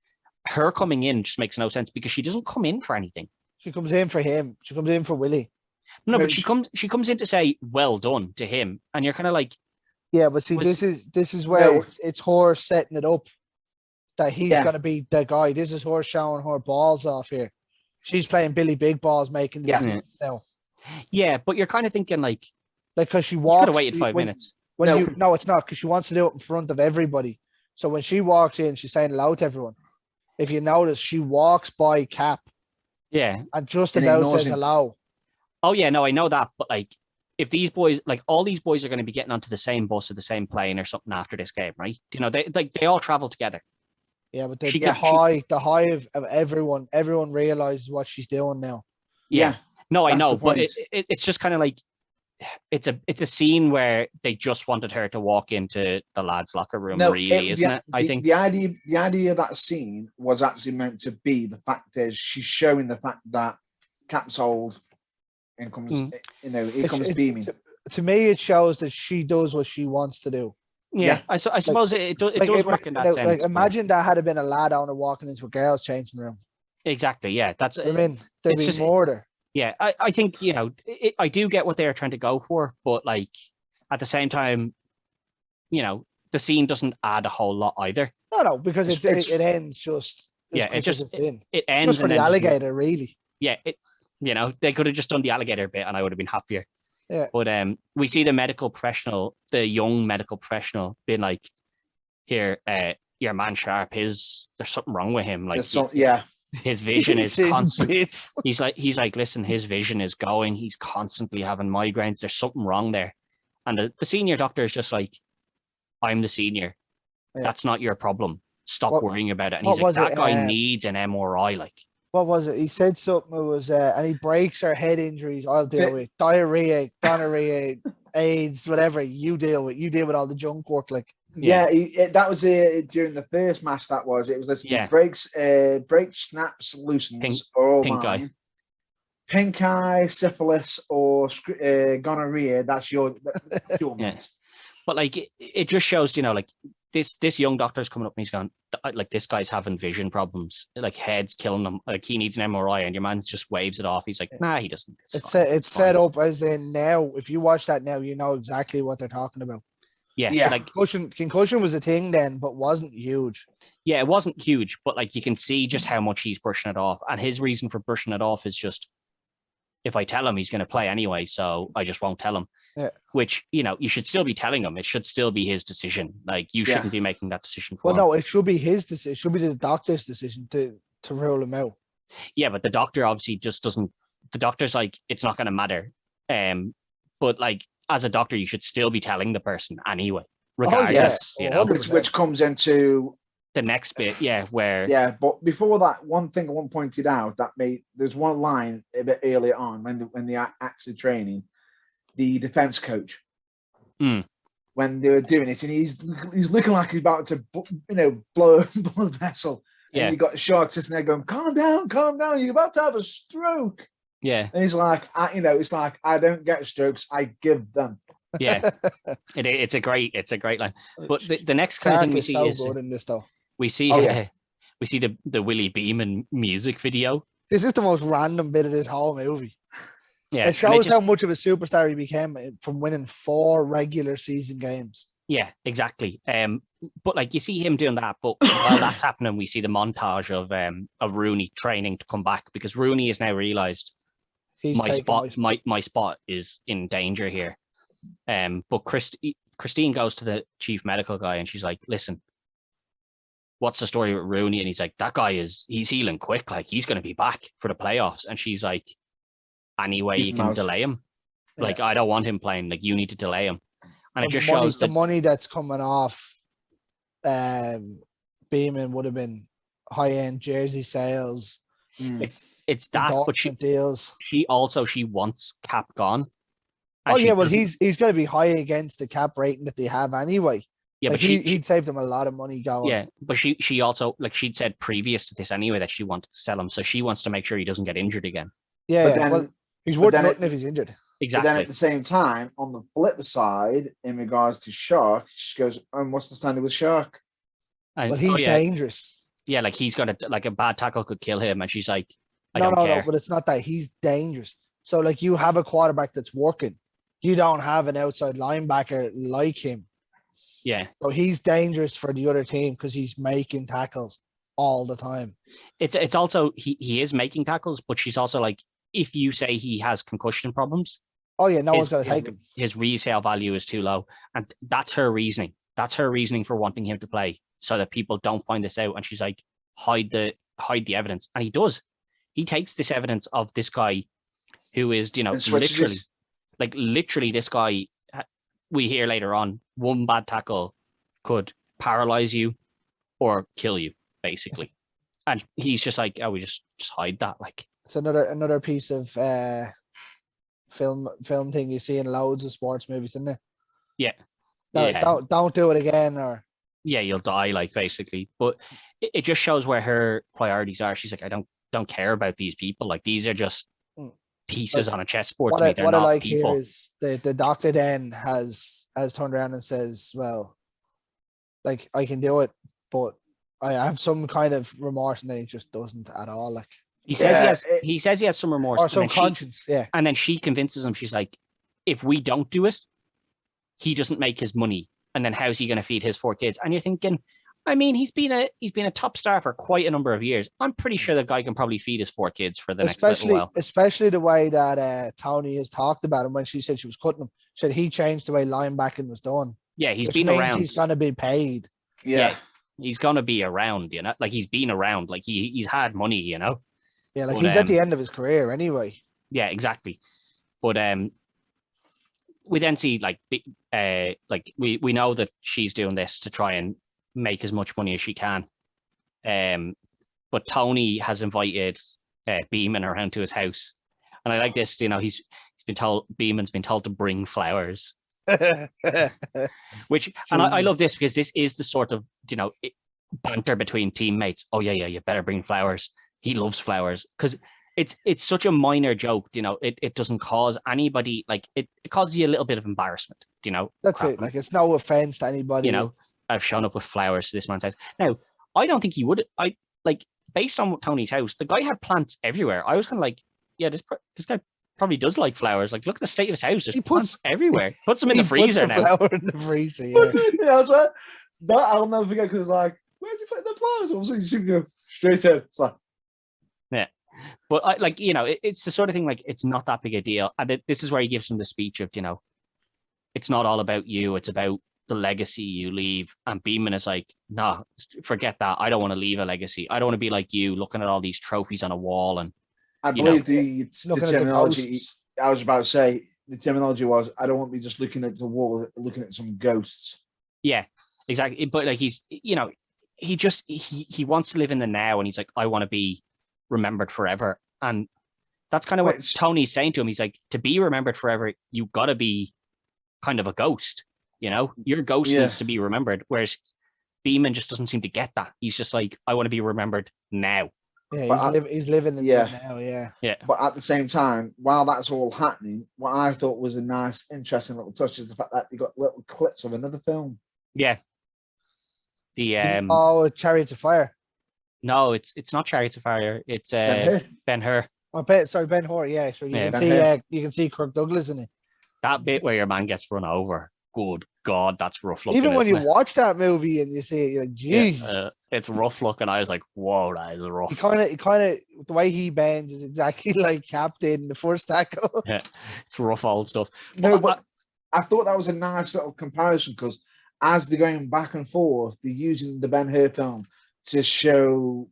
Her coming in just makes no sense because she doesn't come in for anything. She comes in for him. She comes in for Willie. No, but she comes in to say well done to him, and you're kind of like, yeah, but see, this is where it's her setting it up that he's gonna be the guy. This is her showing her balls off here. She's playing Billy Big Balls, making this now. Yeah, but you're kind of thinking like because she walks. You could have waited 5 minutes. No, it's not because she wants to do it in front of everybody. So when she walks in, she's saying hello to everyone. If you notice, she walks by Cap. Yeah. And just about says hello. Oh, yeah, no, I know that. But like, if these boys, like all these boys are going to be getting onto the same bus or the same plane or something after this game, right? They all travel together. Yeah, but the high of everyone realizes what she's doing now. Yeah. No, I know, but it's just kind of like, it's a scene where they just wanted her to walk into the lads' locker room, isn't it? I think the idea of that scene was actually meant to be the fact is she's showing the fact that Cap's old and comes, he comes beaming. To me, it shows that she does what she wants to do. Yeah. I suppose it does work in that sense. Like, imagine that had been a lad owner walking into a girl's changing room. Exactly. Yeah, that's. I mean, there'd be more there. Yeah, I think I do get what they're trying to go for, but like at the same time, the scene doesn't add a whole lot either. No, because it ends just it ends just for the alligator, really. Yeah, they could have just done the alligator bit, and I would have been happier. Yeah, but we see the young medical professional, being like, "Here, your man Sharp, there's something wrong with him." Like, his vision is constant. He's like, listen, his vision is going. He's constantly having migraines. There's something wrong there. And the senior doctor is just like, I'm the senior. Yeah. That's not your problem. Stop worrying about it. And he's like, that guy needs an MRI. Like, what was it? He said something. It was any breaks or head injuries, I'll deal with. Diarrhea, gonorrhea, AIDS, whatever. You deal with all the junk work. Like. Yeah, that was during the first match. It was breaks, snaps, loosens, or all pink eye, pink eye, syphilis, or gonorrhea. That's your mess. But like, it just shows, like this young doctor's coming up and he's gone, like, this guy's having vision problems, like head's killing him, like he needs an MRI, and your man just waves it off. He's like, nah, he doesn't. It's set up as in now. If you watch that now, you know exactly what they're talking about. Yeah, like concussion was a thing then, but wasn't huge. Yeah, it wasn't huge, but like you can see just how much he's brushing it off, and his reason for brushing it off is just, if I tell him, he's going to play anyway, so I just won't tell him. Yeah. Which you should still be telling him. It should still be his decision. Like you shouldn't be making that decision for him. Well, no, it should be his decision. It should be the doctor's decision to rule him out. Yeah, but the doctor obviously just doesn't. The doctor's like, it's not going to matter. But like, as a doctor, you should still be telling the person anyway, regardless. Which comes into the next bit, where but before that, one thing I want pointed out there's one line a bit earlier on when they're actually training, the defense coach, when they were doing it, and he's looking like he's about to blow a vessel. And you got Shark sitting there going, calm down, you're about to have a stroke. Yeah. And he's like, it's like, I don't get strokes, I give them. Yeah. It's a great line. But the next kind of thing we see is good in this, though. We see we see the Willie Beeman music video. This is the most random bit of this whole movie. Yeah. It shows how much of a superstar he became from winning 4 regular season games. Yeah, exactly. But like you see him doing that, but while that's happening, we see the montage of Rooney training to come back because Rooney has now realised my spot is in danger here. But Christine goes to the chief medical guy and she's like, listen, what's the story with Rooney? And he's like, that guy he's healing quick. Like he's going to be back for the playoffs. And she's like, anyway, you can delay him. Yeah. Like, I don't want him playing. Like you need to delay him. And it just shows the money that's coming off Beeman would have been high-end jersey sales. It's that, but she wants Cap gone. Oh yeah, well he's going to be high against the cap rating that they have anyway. Yeah, like but he'd saved them a lot of money going. Yeah, but she also, like she'd said previous to this anyway that she wanted to sell him, so she wants to make sure he doesn't get injured again. Yeah, then, well, he's worth nothing if he's injured. Exactly. But then at the same time, on the flip side, in regards to Shark, she goes, what's the standard with Shark? Well, he's dangerous. Yeah, like he's got a bad tackle could kill him, and she's like, no, but it's not that. He's dangerous. So like you have a quarterback that's working. You don't have an outside linebacker like him. Yeah. So he's dangerous for the other team because he's making tackles all the time. It's also he is making tackles, but she's also like, if you say he has concussion problems, oh yeah, no one's gonna take him. His resale value is too low. And that's her reasoning. That's her reasoning for wanting him to play, so that people don't find this out. And she's like, hide the evidence. And he does. He takes this evidence of this guy who is, literally this guy, we hear later on, one bad tackle could paralyze you or kill you, basically. And he's just like, we just hide that. Like, it's another piece of film thing you see in loads of sports movies, isn't it? Yeah. No, yeah. Don't do it again, or yeah, you'll die, like, basically. But it just shows where her priorities are. She's like, I don't care about these people. Like, these are just pieces on a chessboard to me. They're not people. Here is the doctor then has turned around and says, well, like, I can do it, but I have some kind of remorse, and then he just doesn't at all. Like, he says he has some remorse or some conscience. And then she convinces him. She's like, if we don't do it, he doesn't make his money, and then how's he going to feed his 4 kids? And you're thinking, I mean, he's been a top star for quite a number of years. I'm pretty sure the guy can probably feed his 4 kids for the next little while. Especially the way that Tony has talked about him when she said she was cutting him. She said he changed the way linebacking was done. Yeah, he's been around. He's going to be paid. Yeah, he's going to be around. You know, like he's been around. Like he's had money. You know. Yeah, like he's at the end of his career anyway. Yeah, exactly. But we then see like we know that she's doing this to try and make as much money as she can. But Tony has invited Beeman around to his house, and I like this. You know, Beeman's been told to bring flowers. Which, and I love this because this is the sort of, you know, banter between teammates. Oh yeah, you better bring flowers. He loves flowers because it's such a minor joke, you know. It doesn't cause anybody, like, it causes you a little bit of embarrassment, you know. That's it. Like, it's no offense to anybody. You know, I've shown up with flowers to this man's house. Now, I don't think he would. Based on Tony's house, the guy had plants everywhere. I was kind of like, yeah, this guy probably does like flowers. Like, look at the state of his house. There's plants everywhere. Puts them in the freezer now. Flower in the freezer. Yeah, that's right. That I'll never forget, because like, where'd you put the flowers? All of a sudden, you see me go straight in. It's like, yeah. But you know, it's the sort of thing, like, it's not that big a deal. And this is where he gives him the speech of, you know, it's not all about you. It's about the legacy you leave. And Beeman is like, nah, forget that. I don't want to leave a legacy. I don't want to be like you, looking at all these trophies on a wall. And I believe the terminology, I was about to say, the terminology was, I don't want to be just looking at the wall, looking at some ghosts. Yeah, exactly. But like, he's, you know, he wants to live in the now, and he's like, I want to be remembered forever. And that's kind of what Tony's saying to him. He's like, to be remembered forever, you got to be kind of a ghost, you know. Your ghost needs to be remembered, whereas Beeman just doesn't seem to get that. He's just like, I want to be remembered now. Yeah, he's living the now. Yeah. But at the same time, while that's all happening, what I thought was a nice, interesting little touch is the fact that you got little clips of another film. Yeah. The Chariots of Fire. No, it's not Chariots of Fire. It's Ben-Hur. Oh, Ben-Hur. Yeah, so you can see Kirk Douglas in it. That bit where your man gets run over, good God, that's rough looking. Even when you isn't it? watch that movie and you see it, you're like, geez. Yeah, it's rough looking. I was like, whoa, that is He rough. kind of, the way he bends is exactly like Cap did in the first tackle. Yeah, it's rough old stuff. No, but I thought that was a nice little comparison because as they're going back and forth, they're using the Ben-Hur film to show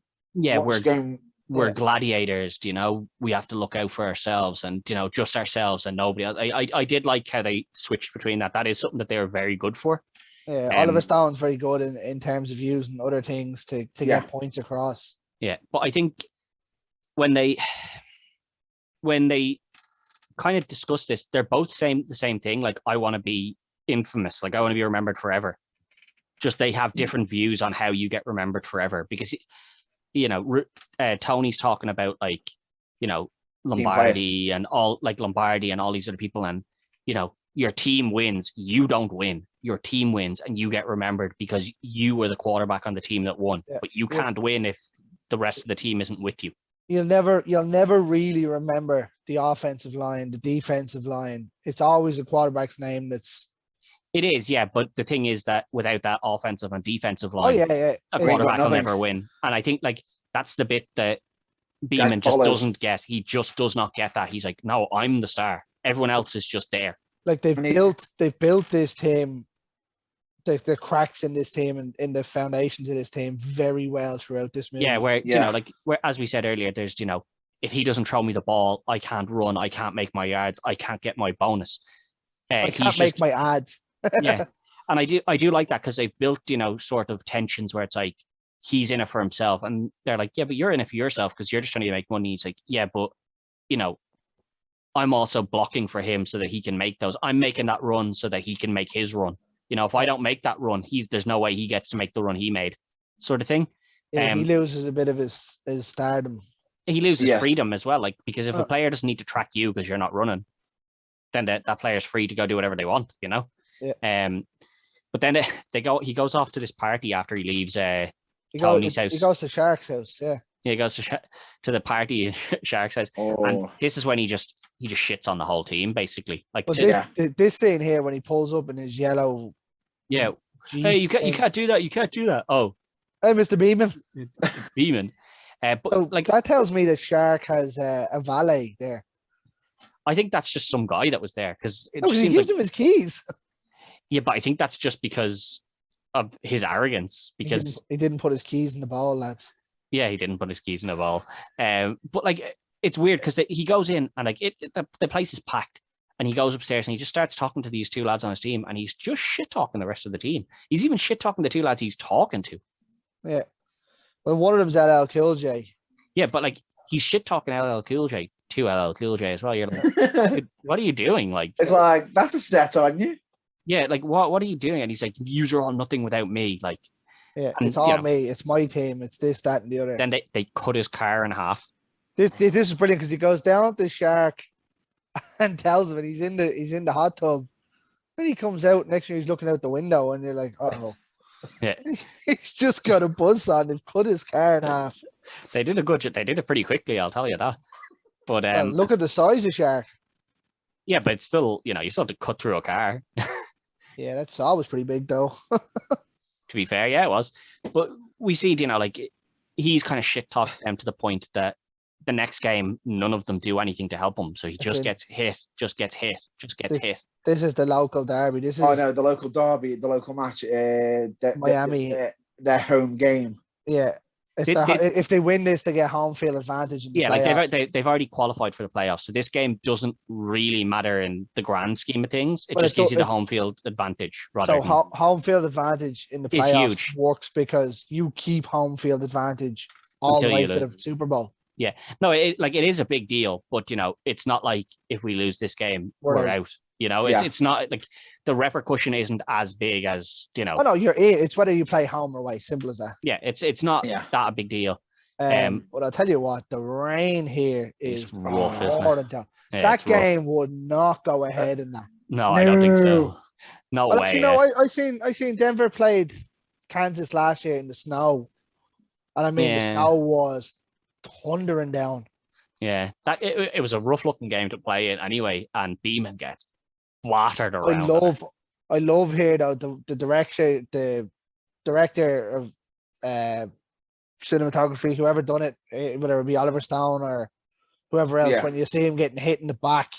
we're gladiators, you know, we have to look out for ourselves and, you know, just ourselves and nobody else. I did like how they switched between that. That is something that they were very good for. Yeah, Oliver Stone's very good in terms of using other things to get points across. Yeah, but I think when they kind of discuss this, they're both the same thing. Like, I want to be infamous. Like, I want to be remembered forever. Just they have different views on how you get remembered forever because, you know, Tony's talking about, like, you know, Lombardi and all these other people, and, you know, your team wins, you don't win. Your team wins and you get remembered because you were the quarterback on the team that won. Yeah. But you can't win if the rest of the team isn't with you. You'll never really remember the offensive line, the defensive line. It's always a quarterback's name that's. It is, yeah. But the thing is that without that offensive and defensive line, a quarterback will never win. And I think, like, that's the bit that Beeman just doesn't get. He just does not get that. He's like, no, I'm the star. Everyone else is just there. Like, they've built this team, the cracks in this team and in the foundations of this team very well throughout this movie. Yeah, you know, like, where, as we said earlier, there's, you know, if he doesn't throw me the ball, I can't run, I can't make my yards, I can't get my bonus. I can't make my ads. Yeah, and I do like that because they've built, you know, sort of tensions where it's like he's in it for himself, and they're like, yeah, but you're in it for yourself because you're just trying to make money. He's like, yeah, but, you know, I'm also blocking for him so that he can make those. I'm making that run so that he can make his run. You know, if I don't make that run, there's no way he gets to make the run he made, sort of thing. Yeah, he loses a bit of his stardom. He loses freedom as well, like, because if a player doesn't need to track you because you're not running, then that player's free to go do whatever they want, you know. Yeah. But then he goes off to this party after he leaves Tony's house. He goes to Shark's house, yeah. Yeah, he goes to the party in Shark's house. Oh. And this is when he just shits on the whole team, basically. Like, this scene here when he pulls up in his yellow. Yeah. Hey, you can't do that. You can't do that. Oh. Hey, Mr. Beeman. Beeman. But so, like, that tells me that Shark has a valet there. I think that's just some guy that was there because he gives him his keys. Yeah, but I think that's just because of his arrogance. Because he didn't put his keys in the ball, lads. Yeah, he didn't put his keys in the ball. But, like, it's weird because he goes in and, like, the place is packed, and he goes upstairs and he just starts talking to these two lads on his team, and he's just shit talking the rest of the team. He's even shit talking the two lads he's talking to. Yeah. Well, one of them's LL Cool J. Yeah, but, like, he's shit talking LL Cool J to LL Cool J as well. You're like, what are you doing? Like, it's like, that's a set on you. Yeah, like, what are you doing? And he's like, "Yous are all nothing without me." Like, yeah, and, it's all me. It's my team. It's this, that, and the other. Then they cut his car in half. This is brilliant because he goes down to Shark and tells him, and he's in the hot tub. Then he comes out. Next year, he's looking out the window, and you're like, "Oh, yeah." He's just got a buzz on. They've cut his car in half. They did it pretty quickly. I'll tell you that. But well, look at the size of Shark. Yeah, but it's still, you know, you still have to cut through a car. Yeah, that saw was pretty big though. To be fair, yeah, it was. But we see, you know, like, he's kind of shit talked them to the point that the next game, none of them do anything to help him. So he just gets hit. This is the local derby. This is the local derby, the local match. Miami, their home game. Yeah. If they win this, they get home field advantage. Yeah, like, they've already qualified for the playoffs. So this game doesn't really matter in the grand scheme of things. It just gives you the home field advantage. Home field advantage in the playoffs works because you keep home field advantage all the way to the Super Bowl. Yeah, no, it is a big deal, but, you know, it's not like if we lose this game, we're out. You know, it's not like the repercussion isn't as big as, you know. Oh no, it's whether you play home or away. Simple as that. Yeah, it's not that a big deal. But I'll tell you what, the rain here is rough, isn't it? Yeah, that game would not go ahead in that. No, I don't think so. No way. Actually, no, I seen Denver played Kansas last year in the snow, and I mean the snow was thundering down. Yeah, it was a rough looking game to play in anyway, and Beeman gets battered around. I love here though the director of cinematography, whoever done it, whether it be Oliver Stone or whoever else, when you see him getting hit in the back,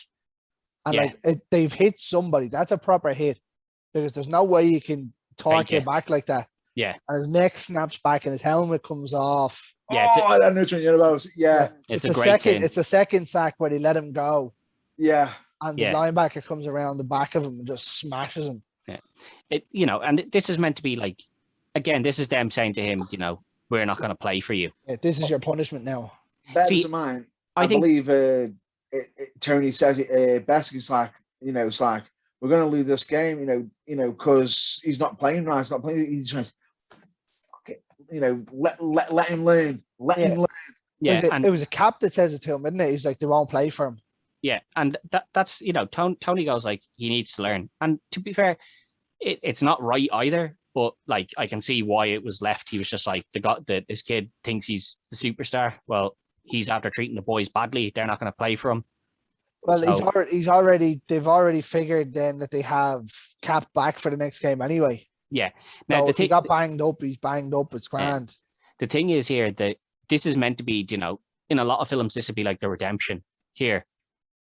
and like they've hit somebody, that's a proper hit, because there's no way you can torque your back like that. Yeah. And his neck snaps back and his helmet comes off. Yeah, I don't know what you're about. Yeah. It's a great scene. It's a second sack where they let him go. Yeah. And the linebacker comes around the back of him and just smashes him. Yeah. And this is meant to be like, again, this is them saying to him, we're not going to play for you. Yeah, this is your punishment now. Better than mine. I believe Tony says it best. It's like, it's like, we're going to lose this game, because he's not playing right. He's not playing. He's trying to, let him learn. Let him learn. Yeah, it was a cap that says it to him, isn't it? He's like, they won't play for him. Yeah, and that's Tony goes like, he needs to learn. And to be fair, it's not right either. But like, I can see why it was left. He was just like, this kid thinks he's the superstar. Well, he's after treating the boys badly. They're not going to play for him. Well, so, they've already figured then that they have Cap back for the next game anyway. Yeah. Now, so if he got banged up, he's banged up. It's grand. Yeah. The thing is here that this is meant to be, in a lot of films, this would be like the redemption. Here,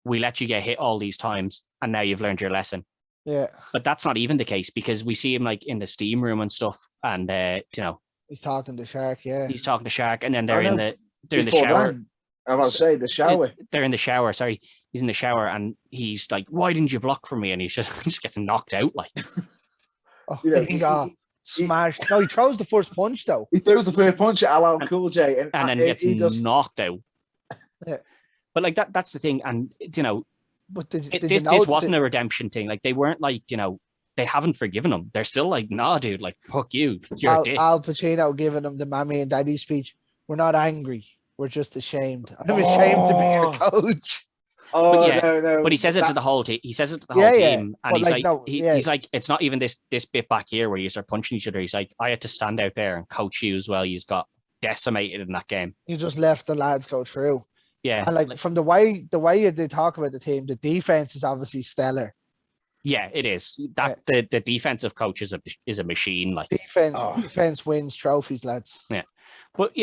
we let you get hit all these times, and now you've learned your lesson. Yeah. But that's not even the case, because we see him like in the steam room and stuff, and he's talking to Shark. Yeah. He's talking to Shark, and then they're in the shower. I'm about to say the shower. They're in the shower. Sorry, he's in the shower, and he's like, "Why didn't you block for me?" And he just gets knocked out like. He got smashed. No, he throws the first punch though. He throws the first punch at LL Cool J, and then gets knocked out. Yeah. But like that's the thing, and but this wasn't a redemption thing. Like they weren't like they haven't forgiven him. They're still like, nah, dude, like fuck you. You're a dick. Al Pacino giving him the mommy and daddy speech. We're not angry. We're just ashamed. I'm ashamed to be your coach. Oh, but no. But he says it to the whole team. He says it to the whole team, and he's like, he's like, it's not even this bit back here where you start punching each other. He's like, I had to stand out there and coach you as well. He's got decimated in that game. You just left the lads go through. Yeah, and like from the way they talk about the team, the defense is obviously stellar. Yeah, it is. The defensive coach is a machine. Like defense wins trophies, lads. Yeah, but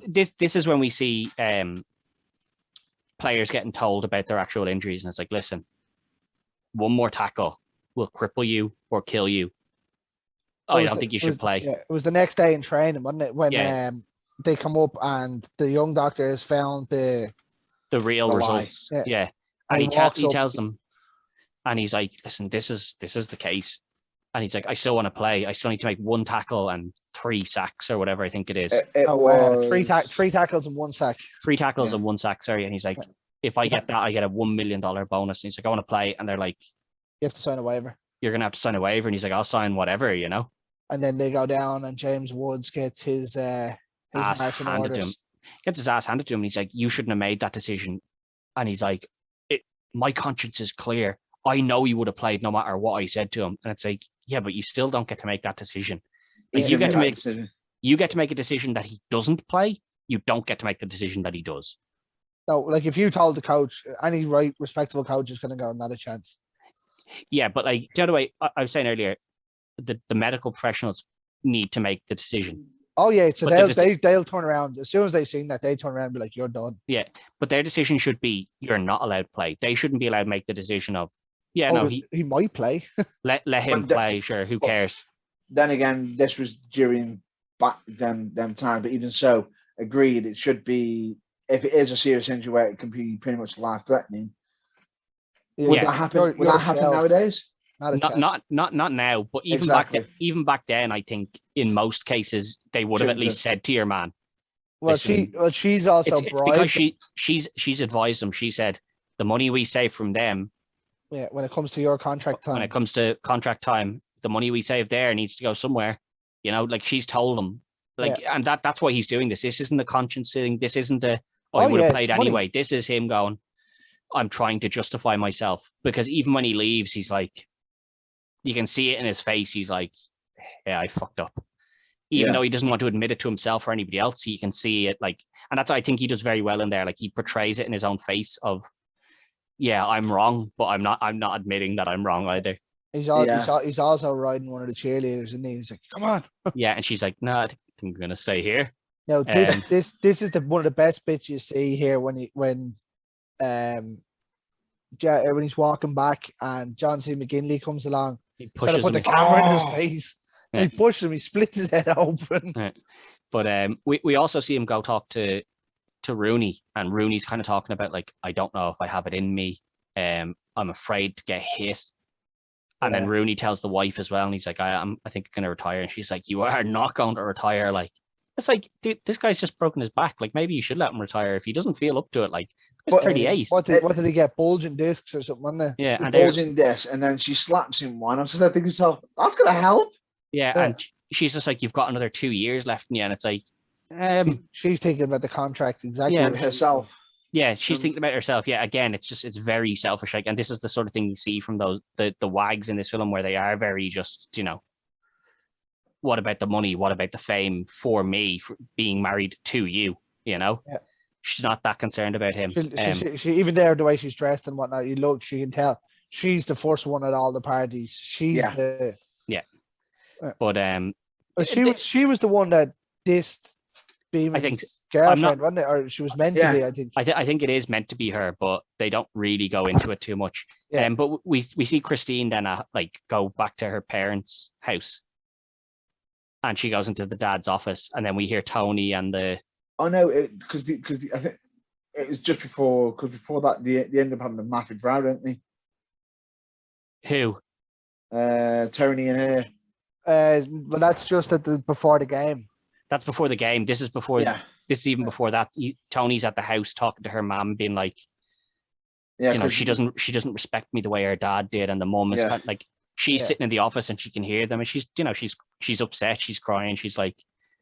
this is when we see players getting told about their actual injuries, and it's like, listen, one more tackle will cripple you or kill you. I don't think you should play. Yeah, it was the next day in training, wasn't it? When they come up and the young doctors found the real results. Yeah. And he tells them, and he's like, listen, this is the case. And he's like, I still want to play. I still need to make one tackle and 3 sacks or whatever I think it is. Three tackles and 1 sack. 3 tackles and 1 sack, sorry. And he's like, if I get that, I get a $1 million bonus. And he's like, I want to play. And they're like, you have to sign a waiver. You're going to have to sign a waiver. And he's like, I'll sign whatever, And then they go down and James Woods gets his ass handed to him. Gets his ass handed to him. And he's like, you shouldn't have made that decision. And he's like, my conscience is clear. I know he would have played no matter what I said to him. And it's like, yeah, but you still don't get to make that decision. Like you get to make a decision that he doesn't play. You don't get to make the decision that he does. No, like if you told the coach, any respectable coach is going to go, not a chance. Yeah, but like the other way, I was saying earlier, the medical professionals need to make the decision. Oh yeah, so they'll turn around as soon as they seen that, they turn around and be like, "You're done." Yeah, but their decision should be, you're not allowed to play. They shouldn't be allowed to make the decision of, he might play. let him play. Sure, who cares? Then again, this was during back them time, but even so, agreed. It should be, if it is a serious injury where it can be pretty much life threatening. Would that happen? Would that happen nowadays? Not now, but even back then, I think in most cases they would have at least said to your man. Well, she's also it's because she's advised them. She said the money we save from them. Yeah, when it comes to your contract time. When it comes to contract time, the money we save there needs to go somewhere. Like she's told him, and that's why he's doing this. This isn't a conscience thing. This isn't I would have played anyway. This is him going, I'm trying to justify myself, because even when he leaves, he's like, you can see it in his face. He's like, yeah, I fucked up. Even though he doesn't want to admit it to himself or anybody else, you can see it and that's, I think he does very well in there. Like he portrays it in his own face of, yeah, I'm wrong, but I'm not admitting that I'm wrong either. He's also riding one of the cheerleaders, and he's like, "Come on." Yeah, and she's like, "No, I think I'm gonna stay here." Now this is one of the best bits you see here when he's walking back and John C. McGinley comes along, he trying to pushes put him the camera in his face. Yeah. And he pushes him, he splits his head open. Right. But we also see him go talk to Rooney, and Rooney's kind of talking about like, I don't know if I have it in me. I'm afraid to get hit. And then Rooney tells the wife as well, and he's like, I think I'm gonna retire. And she's like, you are not going to retire. Like, it's like, dude, this guy's just broken his back. Like, maybe you should let him retire if he doesn't feel up to it. Like, he's 38. What did he get? Bulging discs or something? Wasn't Yeah, and bulging disc, and then she slaps him one. I'm just thinking to myself, that's gonna help. Yeah, and she's just like, you've got another 2 years left in you, and it's like, she's thinking about the contract exactly. Yeah, herself. Yeah, she's thinking about herself. Yeah, again, it's very selfish. Like, and this is the sort of thing you see from the wags in this film, where they are very just, what about the money? What about the fame for me, for being married to you? Yeah. She's not that concerned about him. She even there, the way she's dressed and whatnot, she can tell she's the first one at all the parties. But she was the one that dissed Beeman's girlfriend, wasn't it? Or she was meant to be, I think. I think it is meant to be her, but they don't really go into it too much. But we see Christine then go back to her parents' house, and she goes into the dad's office, and then we hear Tony and the. Oh no! Because I think it was just before that they ended up having a massive row, didn't they? Who? Tony and her. Well, that's just before the game. That's before the game. This is before. Yeah. This is even before that. Tony's at the house talking to her mom, being like, she doesn't respect me the way her dad did, and the mom is like, she's sitting in the office and she can hear them, and she's upset, she's crying, she's like,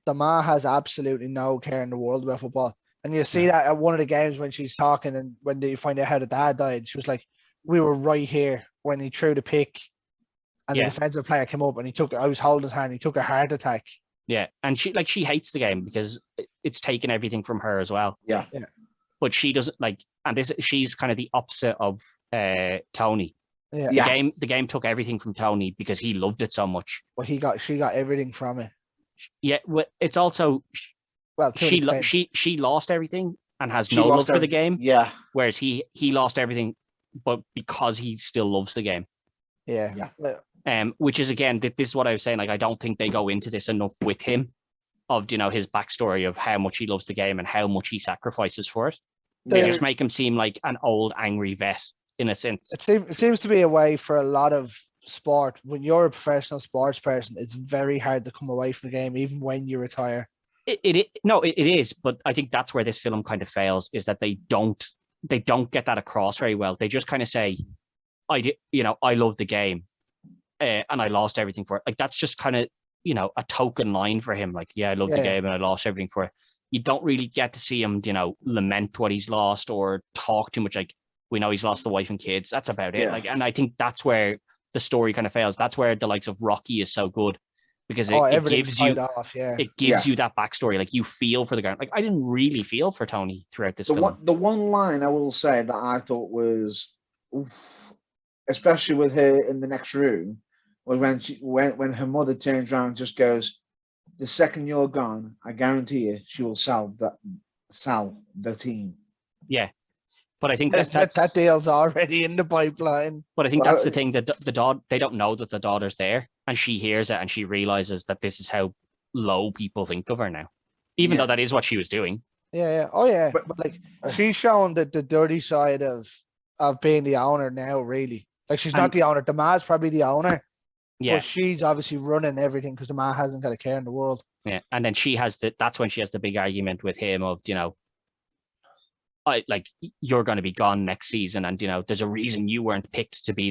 the ma has absolutely no care in the world about football, and you see that at one of the games when she's talking, and when they find out how the dad died, she was like, we were right here when he threw the pick, and the defensive player came up, and I was holding his hand, he took a heart attack. Yeah, and she hates the game because it's taken everything from her as well. Yeah. But she doesn't she's kind of the opposite of Tony. Yeah. The game took everything from Tony because he loved it so much. But she got everything from it. Yeah, well, it's also she lost everything and has no love for the game. Yeah. Whereas he lost everything, but because he still loves the game. Yeah. Which is, again, this is what I was saying. Like, I don't think they go into this enough with him, of his backstory of how much he loves the game and how much he sacrifices for it. They just make him seem like an old angry vet in a sense. It seems to be a way for a lot of sport. When you're a professional sports person, it's very hard to come away from the game, even when you retire. It is, but I think that's where this film kind of fails, is that they don't get that across very well. They just kind of say, I love the game. And I lost everything for it. Like, that's just kind of, a token line for him. Like, I love the game and I lost everything for it. You don't really get to see him, lament what he's lost or talk too much. Like, we know he's lost the wife and kids. That's about it. Like, and I think that's where the story kind of fails. That's where the likes of Rocky is so good, because it gives you that backstory. Like, you feel for the guy. Like, I didn't really feel for Tony throughout this film. The one line I will say that I thought was, especially with her in the next room, was when her mother turns around and just goes, the second you're gone, I guarantee you she will sell the team. Yeah. But I think that deal's already in the pipeline. But I think that's the thing, that they don't know that the daughter's there, and she hears it and she realizes that this is how low people think of her now, even though that is what she was doing. Yeah. Oh yeah. But like, she's showing the dirty side of being the owner now, really. Like, she's not the owner. The ma's probably the owner. Yeah. But she's obviously running everything because the ma hasn't got a care in the world. Yeah. And then that's when she has the big argument with him of, you're going to be gone next season, and there's a reason you weren't picked to be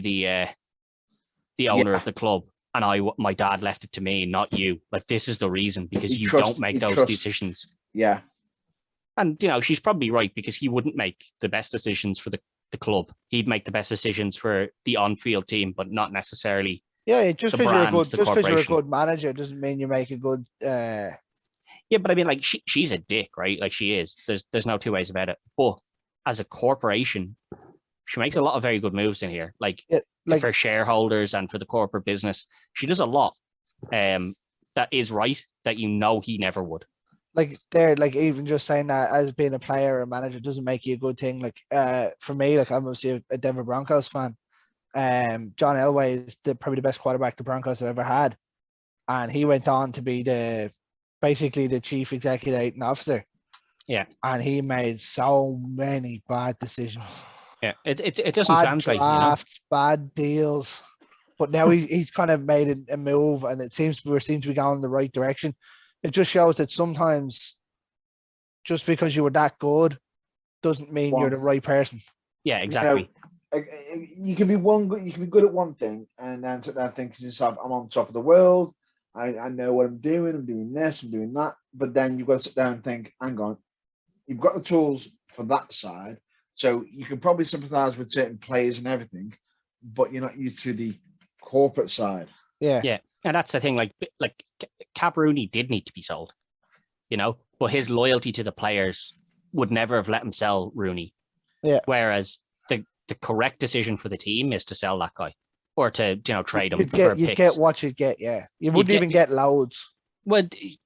the owner of the club, and my dad left it to me, not you. Like, this is the reason, because you don't make those decisions. Yeah. And she's probably right, because he wouldn't make the best decisions for the club. He'd make the best decisions for the on-field team, but not necessarily. Yeah, just because you're a good manager doesn't mean you make a good. Yeah, but I mean, like, she's a dick, right? Like, she is. There's no two ways about it. But as a corporation, she makes a lot of very good moves in here. Like, for shareholders and for the corporate business. She does a lot that is right that he never would. Like even just saying that as being a player or manager doesn't make you a good thing. Like for me, like I'm obviously a Denver Broncos fan. John Elway is probably the best quarterback the Broncos have ever had, and he went on to be basically the chief executive officer. Yeah, and he made so many bad decisions. Yeah, it doesn't bad translate. Drafts, bad deals, but now he's kind of made a move, and it seems to be going in the right direction. It just shows that sometimes, just because you were that good, doesn't mean you're the right person. Yeah, exactly. You can be good at one thing, and then sit there and think to yourself, "I'm on top of the world. I know what I'm doing. I'm doing this. I'm doing that." But then you've got to sit there and think, "Hang on, you've got the tools for that side, so you can probably sympathise with certain players and everything, but you're not used to the corporate side." Yeah, and that's the thing. Like Cap Rooney did need to be sold, but his loyalty to the players would never have let him sell Rooney. Yeah. Whereas the correct decision for the team is to sell that guy, or to trade him. You'd get what you'd get. Yeah, you wouldn't even get loads. Well,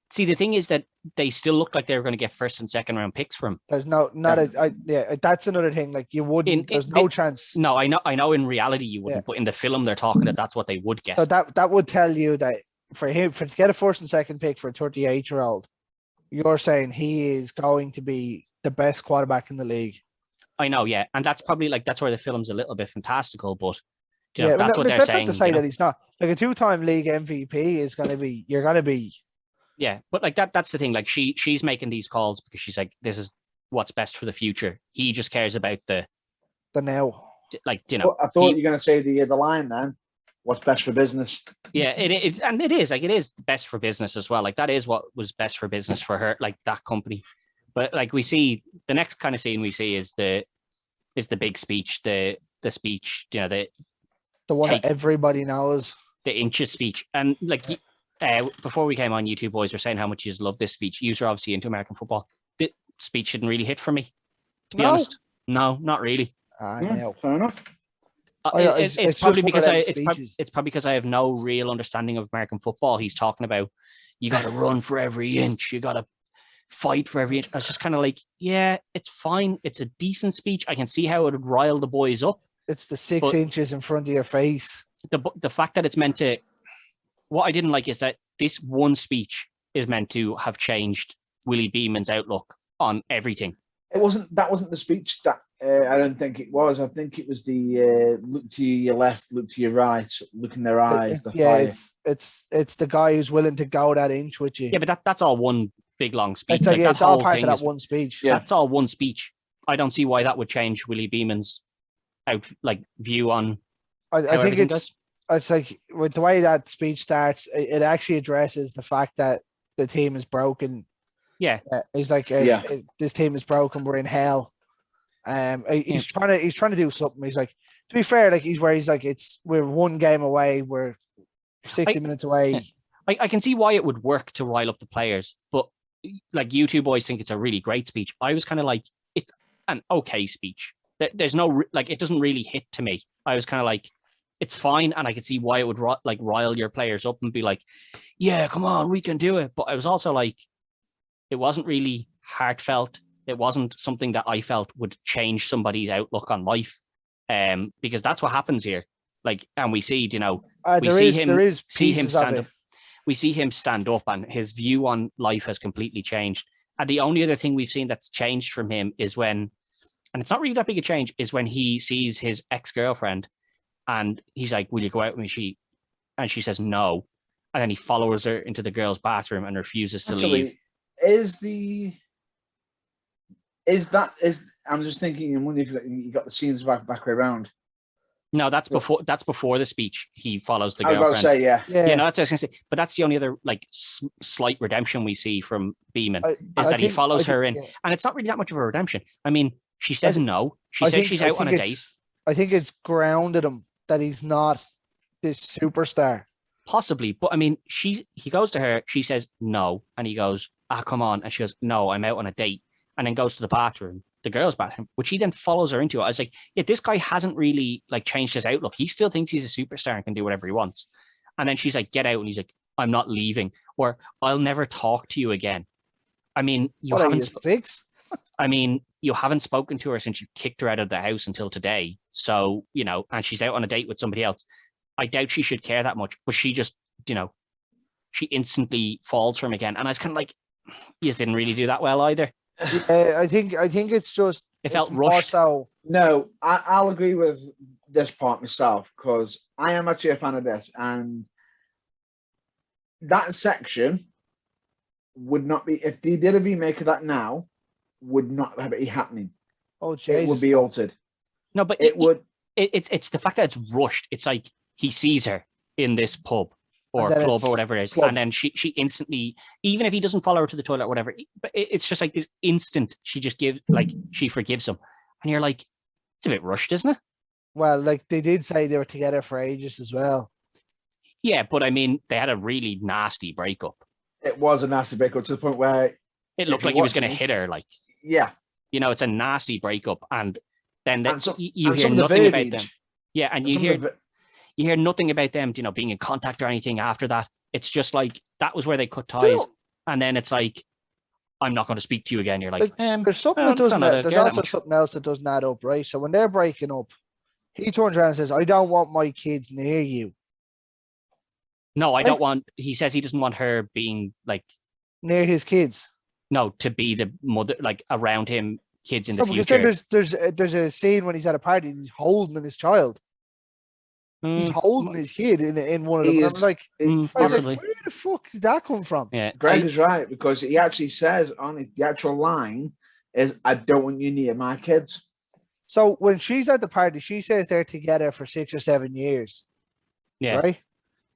see, the thing is that they still looked like they were going to get first and second round picks from. There's that's another thing. Like you wouldn't. There's no chance. No, I know. In reality, you wouldn't. But in the film, they're talking that's what they would get. So that would tell you that for him to get a first and second pick for a 38-year-old, you're saying he is going to be the best quarterback in the league. I know, yeah, and that's probably that's where the film's a little bit fantastical, but that's what they're saying. That's not to say that he's not. Like a 2-time league MVP is going to be. You're going to be. Yeah, but that's the thing. Like she's making these calls because she's like, this is what's best for the future. He just cares about the now. I thought you were going to say the line then. What's best for business? Yeah, it is like it is best for business as well. Like that is what was best for business for her, like that company. But like we see the next kind of scene we see is the big speech, the speech, the one that everybody knows, the inches speech, and like. Before we came on, you two boys were saying how much you love this speech. You are obviously into American football. The speech didn't really hit for me, to be honest. No, not really. No, fair enough. It's probably because I have no real understanding of American football. He's talking about you got to run for every inch, you got to fight for every inch. I was just kind of like, yeah, it's fine. It's a decent speech. I can see how it would rile the boys up. It's the 6 inches in front of your face. The fact that it's meant to. What I didn't like is that this one speech is meant to have changed Willie Beeman's outlook on everything. That wasn't the speech that I don't think it was. I think it was the look to your left, look to your right, look in their eyes. It's the guy who's willing to go that inch with you. Yeah, but that's all one big long speech. It's all part of that one speech. Yeah. That's all one speech. I don't see why that would change Willie Beeman's view on. I think it's like with the way that speech starts, it actually addresses the fact that the team is broken. Yeah, he's like, this team is broken. We're in hell. He's trying to do something. He's like, to be fair, like we're one game away. We're 60 minutes away. I can see why it would work to rile up the players, but like you two boys think it's a really great speech. I was kind of like, it's an okay speech. There's no it doesn't really hit to me. I was kind of like. It's fine, and I could see why it would rile your players up and be like, "Yeah, come on, we can do it." But I was also like, it wasn't really heartfelt. It wasn't something that I felt would change somebody's outlook on life, because that's what happens here. Like, and we see, we see him stand up. We see him stand up, and his view on life has completely changed. And the only other thing we've seen that's changed from him is when, and it's not really that big a change, is when he sees his ex-girlfriend. And he's like, "Will you go out with me?" And she says no. And then he follows her into the girls' bathroom and refuses to leave. I'm just thinking, I'm wondering if you got the scenes back way around. No, that's before the speech. He follows the girlfriend. I was about to say, yeah. No, that's what I was gonna say. But that's the only other slight redemption we see from Beeman is that he follows her in, and it's not really that much of a redemption. I mean, she says no. She says she's out on a date. I think it's grounded him that he's not this superstar. Possibly, but I mean, he goes to her, she says no, and he goes, come on, and she goes, no, I'm out on a date, and then goes to the bathroom, the girls' bathroom, which he then follows her into. I was like, yeah, this guy hasn't really like changed his outlook. He still thinks he's a superstar and can do whatever he wants. And then she's like, get out. And he's like, I'm not leaving, or I'll never talk to you again. I mean, you haven't. I mean, you haven't spoken to her since you kicked her out of the house until today. So, you know, and she's out on a date with somebody else. I doubt she should care that much, but she just, you know, she instantly falls for him again. And I was kind of like, you just didn't really do that well either. Yeah, I think it's just it felt rushed. So no, I'll agree with this part myself, because I am actually a fan of this, and that section would not be, if they did a remake of that now, would not be happening. Oh, Jesus. It would be altered. No, but it's the fact that it's rushed. It's like he sees her in this pub or club or whatever it is, and then she instantly, even if he doesn't follow her to the toilet or whatever, but it's just like this instant. She just gives, like, she forgives him, and you're like, it's a bit rushed, isn't it? Well, like they did say they were together for ages as well. Yeah, but I mean, they had a really nasty breakup. It was a nasty breakup to the point where it looked like he was going to hit her. Like, yeah, you know, it's a nasty breakup, and then you hear nothing about them. Yeah, and you hear nothing about them, you know, being in contact or anything after that. It's just like that was where they cut ties, and then it's like, I'm not going to speak to you again. You're like, there's something that doesn't. There's also something else that doesn't add up, right? So when they're breaking up, he turns around and says, "I don't want my kids near you." No, I don't want. He says he doesn't want her being like near his kids. No, to be the mother, like around him, kids in the future. Because then there's a scene when he's at a party and he's holding his child. He's holding his kid in one of them. I'm like, possibly. Where the fuck did that come from? Yeah, Greg is right, because he actually says on it, the actual line is, "I don't want you near my kids." So when she's at the party, she says they're together for 6 or 7 years. Yeah. Right?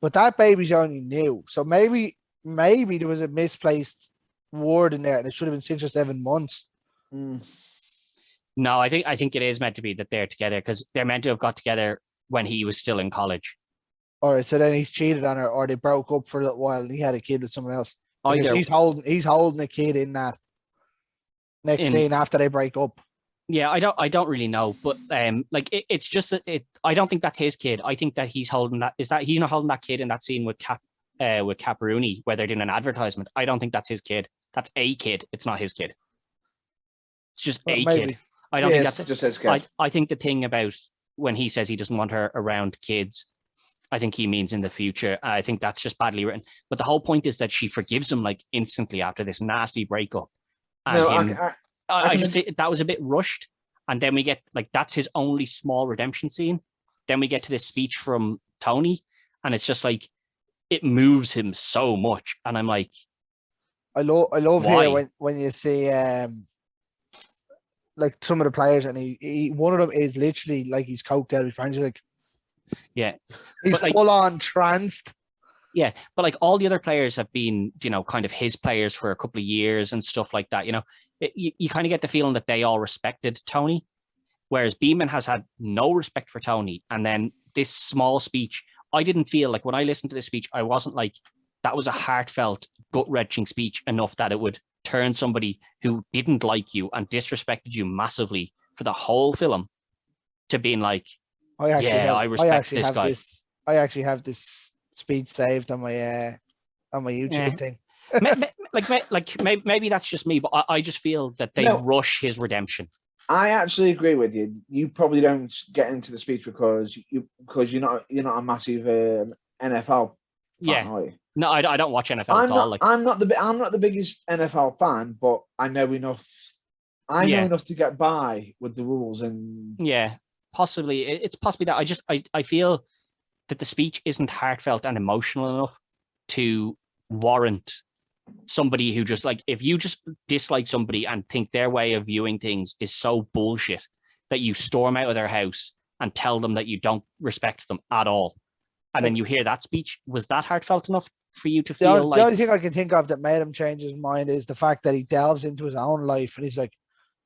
But that baby's only new. So maybe there was a misplaced word in there and it should have been 6 or 7 months. No, I think it is meant to be that they're together, because they're meant to have got together when he was still in college. All right, so then he's cheated on her, or they broke up for a little while and he had a kid with someone else. Either he's holding a kid in that next scene after they break up. Yeah, I don't really know, but like it's just that I don't think that's his kid. I think that he's holding that. Is that he's not holding that kid in that scene with Cap Rooney where they're doing an advertisement? I don't think that's his kid. That's a kid. It's not his kid. It's just kid. I don't think that's just his kid. I think the thing about when he says he doesn't want her around kids, I think he means in the future. I think that's just badly written. But the whole point is that she forgives him like instantly after this nasty breakup. And I just think that was a bit rushed. And then we get like, that's his only small redemption scene. Then we get to this speech from Tony, and it's just like, it moves him so much. And I'm like, I love here when you see like some of the players, and he one of them is literally like he's coked out. He's like, yeah, he's like, full on tranced. Yeah, but like all the other players have been, you know, kind of his players for a couple of years and stuff like that. You know, you kind of get the feeling that they all respected Tony, whereas Beeman has had no respect for Tony. And then this small speech, I didn't feel like when I listened to this speech, I wasn't like, that was a heartfelt, gut-wrenching speech enough that it would turn somebody who didn't like you and disrespected you massively for the whole film to being like, I respect this guy. I actually have this speech saved on my YouTube thing. maybe that's just me, but I just feel that they rush his redemption. I actually agree with you. You probably don't get into the speech because you're not a massive NFL fan, are you? No, I don't watch NFL at all. I'm not the biggest NFL fan, but I know enough. I know enough to get by with the rules, and possibly it's possibly that I feel that the speech isn't heartfelt and emotional enough to warrant somebody who just like, if you just dislike somebody and think their way of viewing things is so bullshit that you storm out of their house and tell them that you don't respect them at all. And then you hear that speech. Was that heartfelt enough for you to feel the only thing I can think of that made him change his mind is the fact that he delves into his own life and he's like,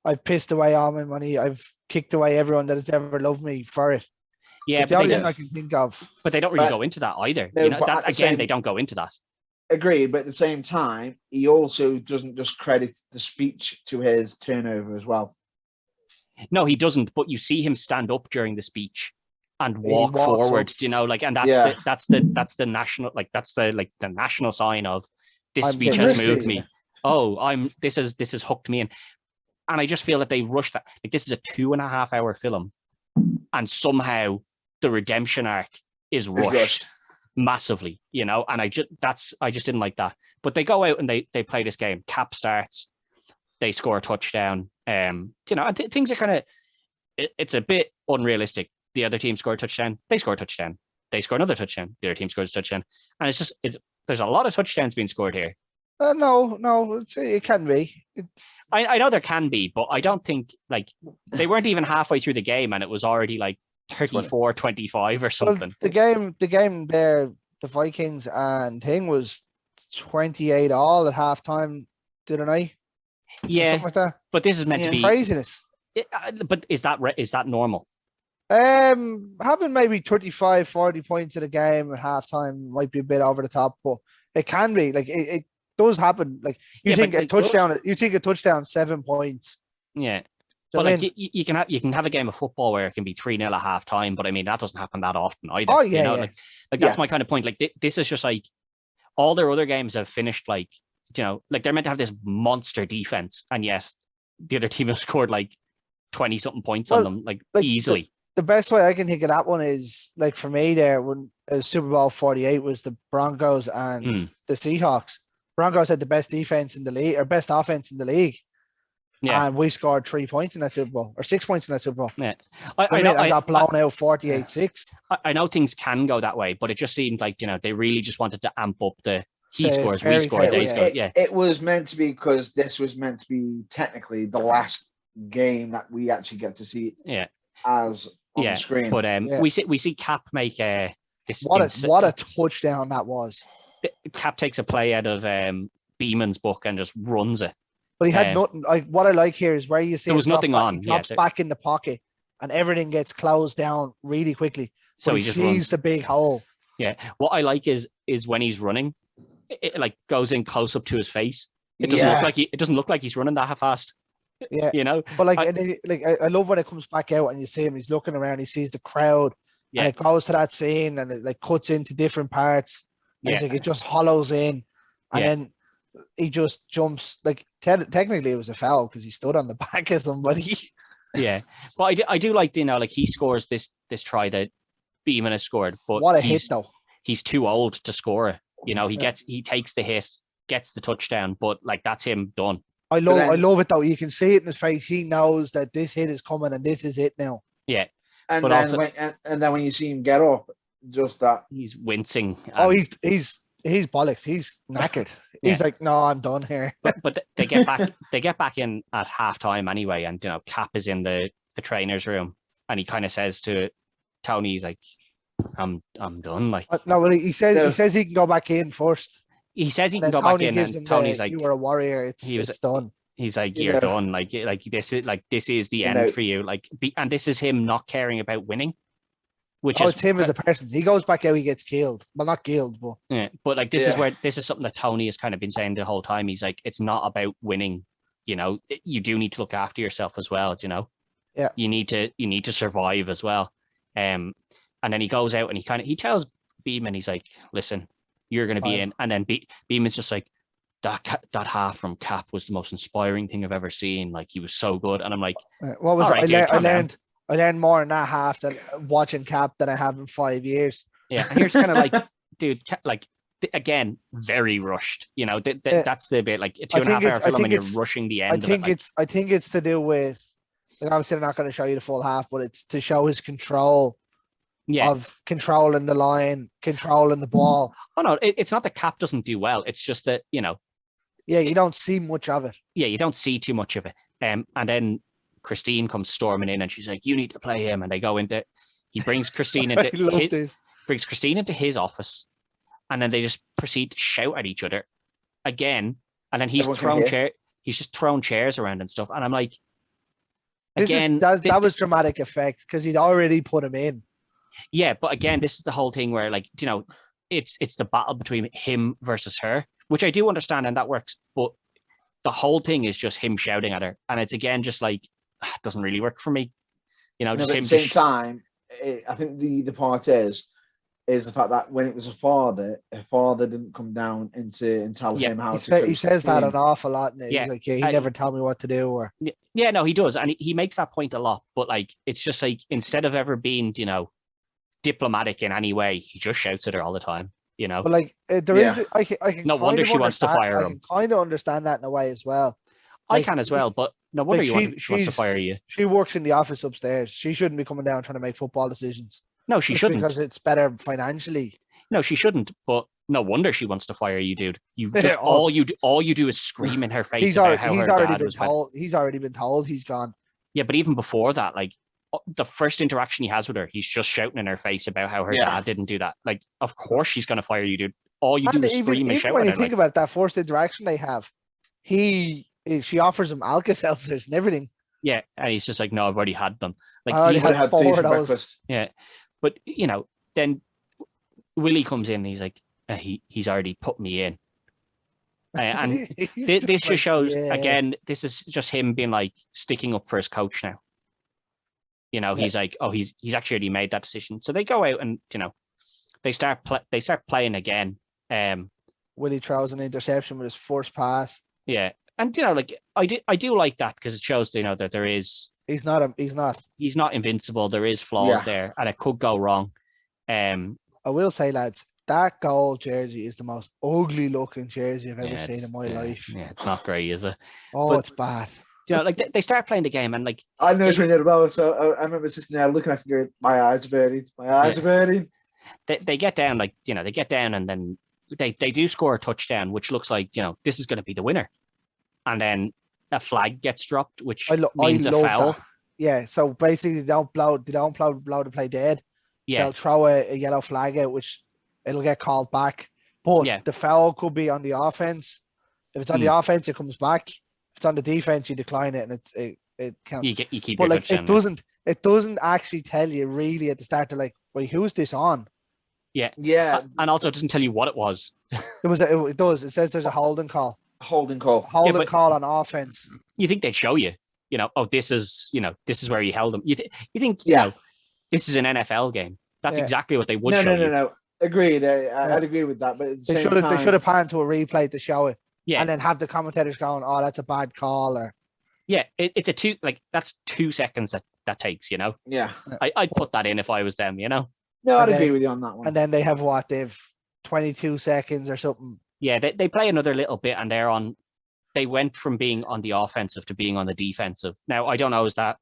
I've pissed away all my money. I've kicked away everyone that has ever loved me for it. Yeah, the only thing I can think of. But they don't really go into that either. No, you know, that again, they don't go into that. Agreed, but at the same time, he also doesn't just credit the speech to his turnover as well. No, he doesn't. But you see him stand up during the speech and walk walks forward. up. You know, like, and Yeah. that's the national, like, that's the national sign of this I'm speech getting has this moved thing. me. Oh, this has hooked me in. And I just feel that they rushed that. Like, this is a 2.5-hour film, and somehow the redemption arc is rushed massively, you know. And I just didn't like that. But they go out and they play this game. Cap starts, they score a touchdown. You know, and things are kind of, it's a bit unrealistic. The other team score a touchdown, they score a touchdown, they score another touchdown, the other team scores a touchdown, and it's there's a lot of touchdowns being scored here. No, it can be. I know there can be, but I don't think, like, they weren't even halfway through the game and it was already like 34-25 or something. Well, the game there, the Vikings and thing was 28 all at halftime, didn't I? Yeah, something like that. But this is meant to be craziness. But is that normal? Having maybe 35, 40 points in a game at halftime might be a bit over the top, but it can be. Like, it does happen. Like, you think a touchdown 7 points. Yeah. But like, you can have a game of football where it can be 3-0 at halftime, but I mean, that doesn't happen that often either. Oh yeah, you know? Like that's my kind of point. Like, this is just like all their other games have finished, like, you know, like, they're meant to have this monster defense, and yet the other team has scored like 20 something points on them, like easily. The best way I can think of that one is, like, for me there, when Super Bowl 48 was the Broncos and the Seahawks. Broncos had the best defense in the league, or best offense in the league. Yeah. And we scored 3 points in that Super Bowl, or 6 points in that Super Bowl. Yeah. I know, I got blown out 48-6. I know things can go that way, but it just seemed like, you know, they really just wanted to amp up he scores, we score, they score. Yeah. It was meant to be, because this was meant to be technically the last game that we actually get to see. Yeah. As on the screen. But we see Cap make this. What a touchdown that was. Cap takes a play out of Beeman's book and just runs it. But he had nothing. Like, what I like here is where you see there was nothing on. He drops back in the pocket and everything gets closed down really quickly. So he just sees the big hole. Yeah. What I like is when he's running, it like goes in close up to his face. It doesn't look like he's running that fast. Yeah, you know. But I love when it comes back out and you see him. He's looking around. He sees the crowd. Yeah. And it goes to that scene and it like cuts into different parts. And it's like it just hollows in, and then he just jumps. Like, technically, it was a foul because he stood on the back of somebody. Yeah, but I do like, you know, like, he scores this try that Beeman has scored. But what a hit though! He's too old to score it. You know, he takes the hit, gets the touchdown, but like, that's him done. I love it though. You can see it in his face. He knows that this hit is coming and this is it now. Yeah, and then when you see him get up, just that he's wincing. He's bollocks. He's knackered. He's like, no, I'm done here. But they get back. They get back in at halftime anyway, and, you know, Cap is in the trainer's room, and he kind of says to Tony, he's like, I'm done. Like, no, well, he says he can go back in first. He says he can go back in, and Tony's like, "You were a warrior. It's done." He's like, "You're done. Like this is the end for you." Like, and this is him not caring about winning. It's him as a person. He goes back out, he gets killed. Well, not killed, but yeah. But like, this is something that Tony has kind of been saying the whole time. He's like, it's not about winning. You know, you do need to look after yourself as well. You know, yeah. You need to survive as well. And then he goes out and he tells Beeman, he's like, listen, you're going to be in. And then Beeman's just like, that half from Cap was the most inspiring thing I've ever seen. Like, he was so good. And I'm like, what was it? I learned more in that half than watching Cap than I have in 5 years. Yeah, and here's kind of like, dude, like, again, very rushed. You know, that's the bit, like, a 2.5 hour film and you're rushing the end. I think it's to do with, like, obviously they're not going to show you the full half, but it's to show his control. Yeah. Of controlling the line, controlling the ball. Oh no, it's not that Cap doesn't do well. It's just that, you know. Yeah, you don't see much of it. Yeah, you don't see too much of it. And then Christine comes storming in and she's like, you need to play him. And they go into, he brings Christine into his office, and then they just proceed to shout at each other again. And then he's just thrown chairs around and stuff. And I'm like, that was dramatic effect because he'd already put him in. Yeah, but again, this is the whole thing where, like, you know, it's the battle between him versus her, which I do understand, and that works. But the whole thing is just him shouting at her, and it's again just like, doesn't really work for me. You know, No, just but him at the same just time, I think the part is the fact that when it was a father didn't come down and tell Yeah, him how He, to say, coach he the says that an team. awful lot. And Yeah, he's like, yeah, he uh, never told me what to do. Or yeah, no, he does, and he makes that point a lot. But like, it's just like instead of ever being, you know, diplomatic in any way, he just shouts at her all the time. You know, but like there Yeah. is, I can no kind wonder of she wants to understand. fire I him. can kind of understand that in a way as well. I Like, can as well, but no wonder she wants to fire you. She works in the office upstairs. She shouldn't be coming down trying to make football decisions. No, she Just shouldn't. because it's better financially. No, she shouldn't. But no wonder she wants to fire you, dude. You just Oh. all you do is scream in her face He's about how he's her already dad been was bad. told. He's already been told he's gone. Yeah, but even before that, like the first interaction he has with her, he's just shouting in her face about how her dad didn't do that. Like, of course she's gonna fire you, dude. All you do And is scream and even shout when at you her. think Like, about it, that first interaction they have, she offers him Alka-Seltzers and everything. yeah, and he's just like, no, I've already had them. Like, I already he's Would like, have had 4 tea of for those. breakfast. yeah, but you know, then Willie comes in and he's like, he's already put me in. And He's this like, just shows yeah. again, this is just him being like sticking up for his coach now. You know, he's like, oh, he's actually already made that decision. So they go out and, you know, they start playing again. Willie throws an interception with his first pass. Yeah, and you know, like I do like that because it shows, you know, that there is He's not he's not invincible. There is flaws there, and it could go wrong. I will say, lads, that gold jersey is the most ugly looking jersey I've ever yeah, seen in my life. Yeah, it's not great, is it? Oh, But- it's bad. You know, like they start playing the game, and like I know it's really well. So I remember sitting there looking at you, my eyes are burning. My eyes are burning. they get down, like, you know, they get down, and then they do score a touchdown, which looks like, you know, this is going to be the winner, and then a flag gets dropped, which means a foul. That. Yeah, so basically they don't blow the play dead. Yeah, They'll throw a yellow flag out, which it'll get called back. But the foul could be on the offense. If it's on the offense, it comes back. If it's on the defense, you decline it, and it counts. you keep. But your like touchdown, it doesn't actually tell you really at the start. They're like, wait, who's this on? Yeah. And also it doesn't tell you what it was. It does. It says there's a holding call. Holding call. Call on offense. You think they'd show you, you know, oh, this is where you held them. You think, you know, this is an NFL game. That's exactly what they would show you. No. Agreed. I'd agree with that. But at the They should have panned to a replay to show it. Yeah. And then have the commentators going, oh, that's a bad call. Or yeah, it's that's 2 seconds that takes, you know. Yeah. I'd put that in if I was them, you know. No, I'd agree with you on that one. And then they have they've 22 seconds or something. Yeah, they play another little bit, and they went from being on the offensive to being on the defensive. Now, I don't know, is that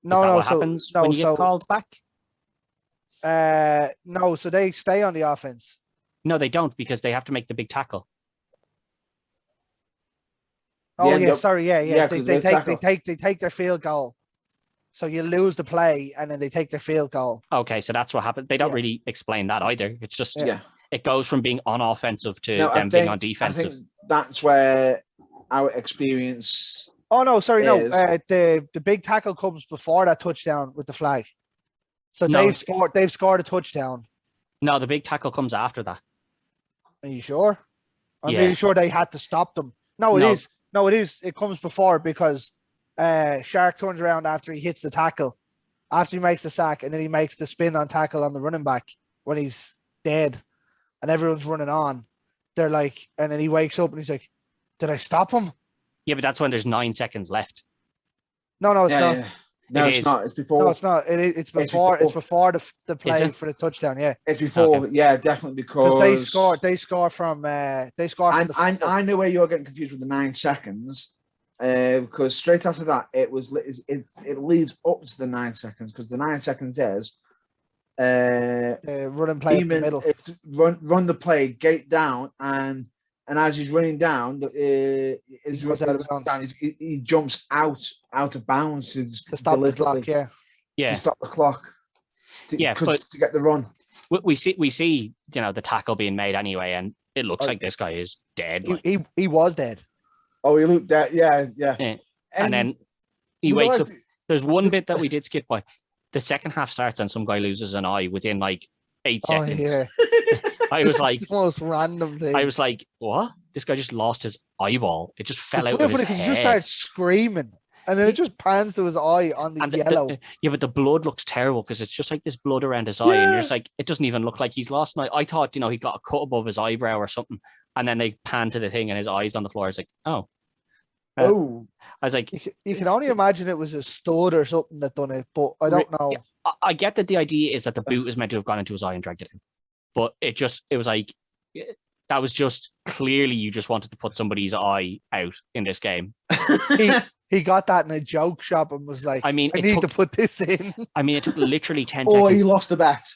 what happens when you get called back? No, so they stay on the offense. No, they don't, because they have to make the big tackle. Oh yeah, sorry, yeah. They take their field goal. So you lose the play, and then they take their field goal. Okay, so that's what happened. They don't really explain that either. It's just it goes from being on offensive to them being on defensive. I think that's where our experience. Oh no, sorry, no. The big tackle comes before that touchdown with the flag. So they've scored a touchdown. No, the big tackle comes after that. Are you sure? I'm really sure they had to stop them. No, it is. No, it is. It comes before, because Shark turns around after he hits the tackle, after he makes the sack, and then he makes the spin on tackle on the running back when he's dead, and everyone's running on. They're like, and then he wakes up and he's like, "Did I stop him?" Yeah, but that's when there's 9 seconds left. No, it's not. Yeah. No, it's not. It's before. No, it's not. It's before. It's before the play for the touchdown. Yeah, it's before. Okay. Yeah, definitely, because they score from. I know where you're getting confused with the 9 seconds, because straight after that it leads up to the 9 seconds, because the 9 seconds is running play in the middle. Run the play, gate down, and as he's running down, he jumps out of bounds to stop the clock. Yeah, to stop the clock. To get the run. We see, you know, the tackle being made anyway, and it looks like this guy is dead. He was dead. Oh, he looked dead. Yeah. And then he wakes up. There's one bit that we did skip by. The second half starts and some guy loses an eye within like 8 seconds. Yeah. I was like, the most random thing. I was like, what? This guy just lost his eyeball. It just fell out of his head. You just started screaming. And then it just pans to his eye on the yellow. Yeah, but the blood looks terrible because it's just like this blood around his eye, and you're just like, it doesn't even look like he's lost. And I thought, he got a cut above his eyebrow or something, and then they pan to the thing, and his eyes on the floor. I was like, oh. I was like, you can only imagine it was a stud or something that done it, but I don't know. I get that the idea is that the boot is meant to have gone into his eye and dragged it in, but it was like, that was just clearly you just wanted to put somebody's eye out in this game. He got that in a joke shop and was like, I need to put this in. I mean, it took literally 10 seconds. Oh, he lost a bet.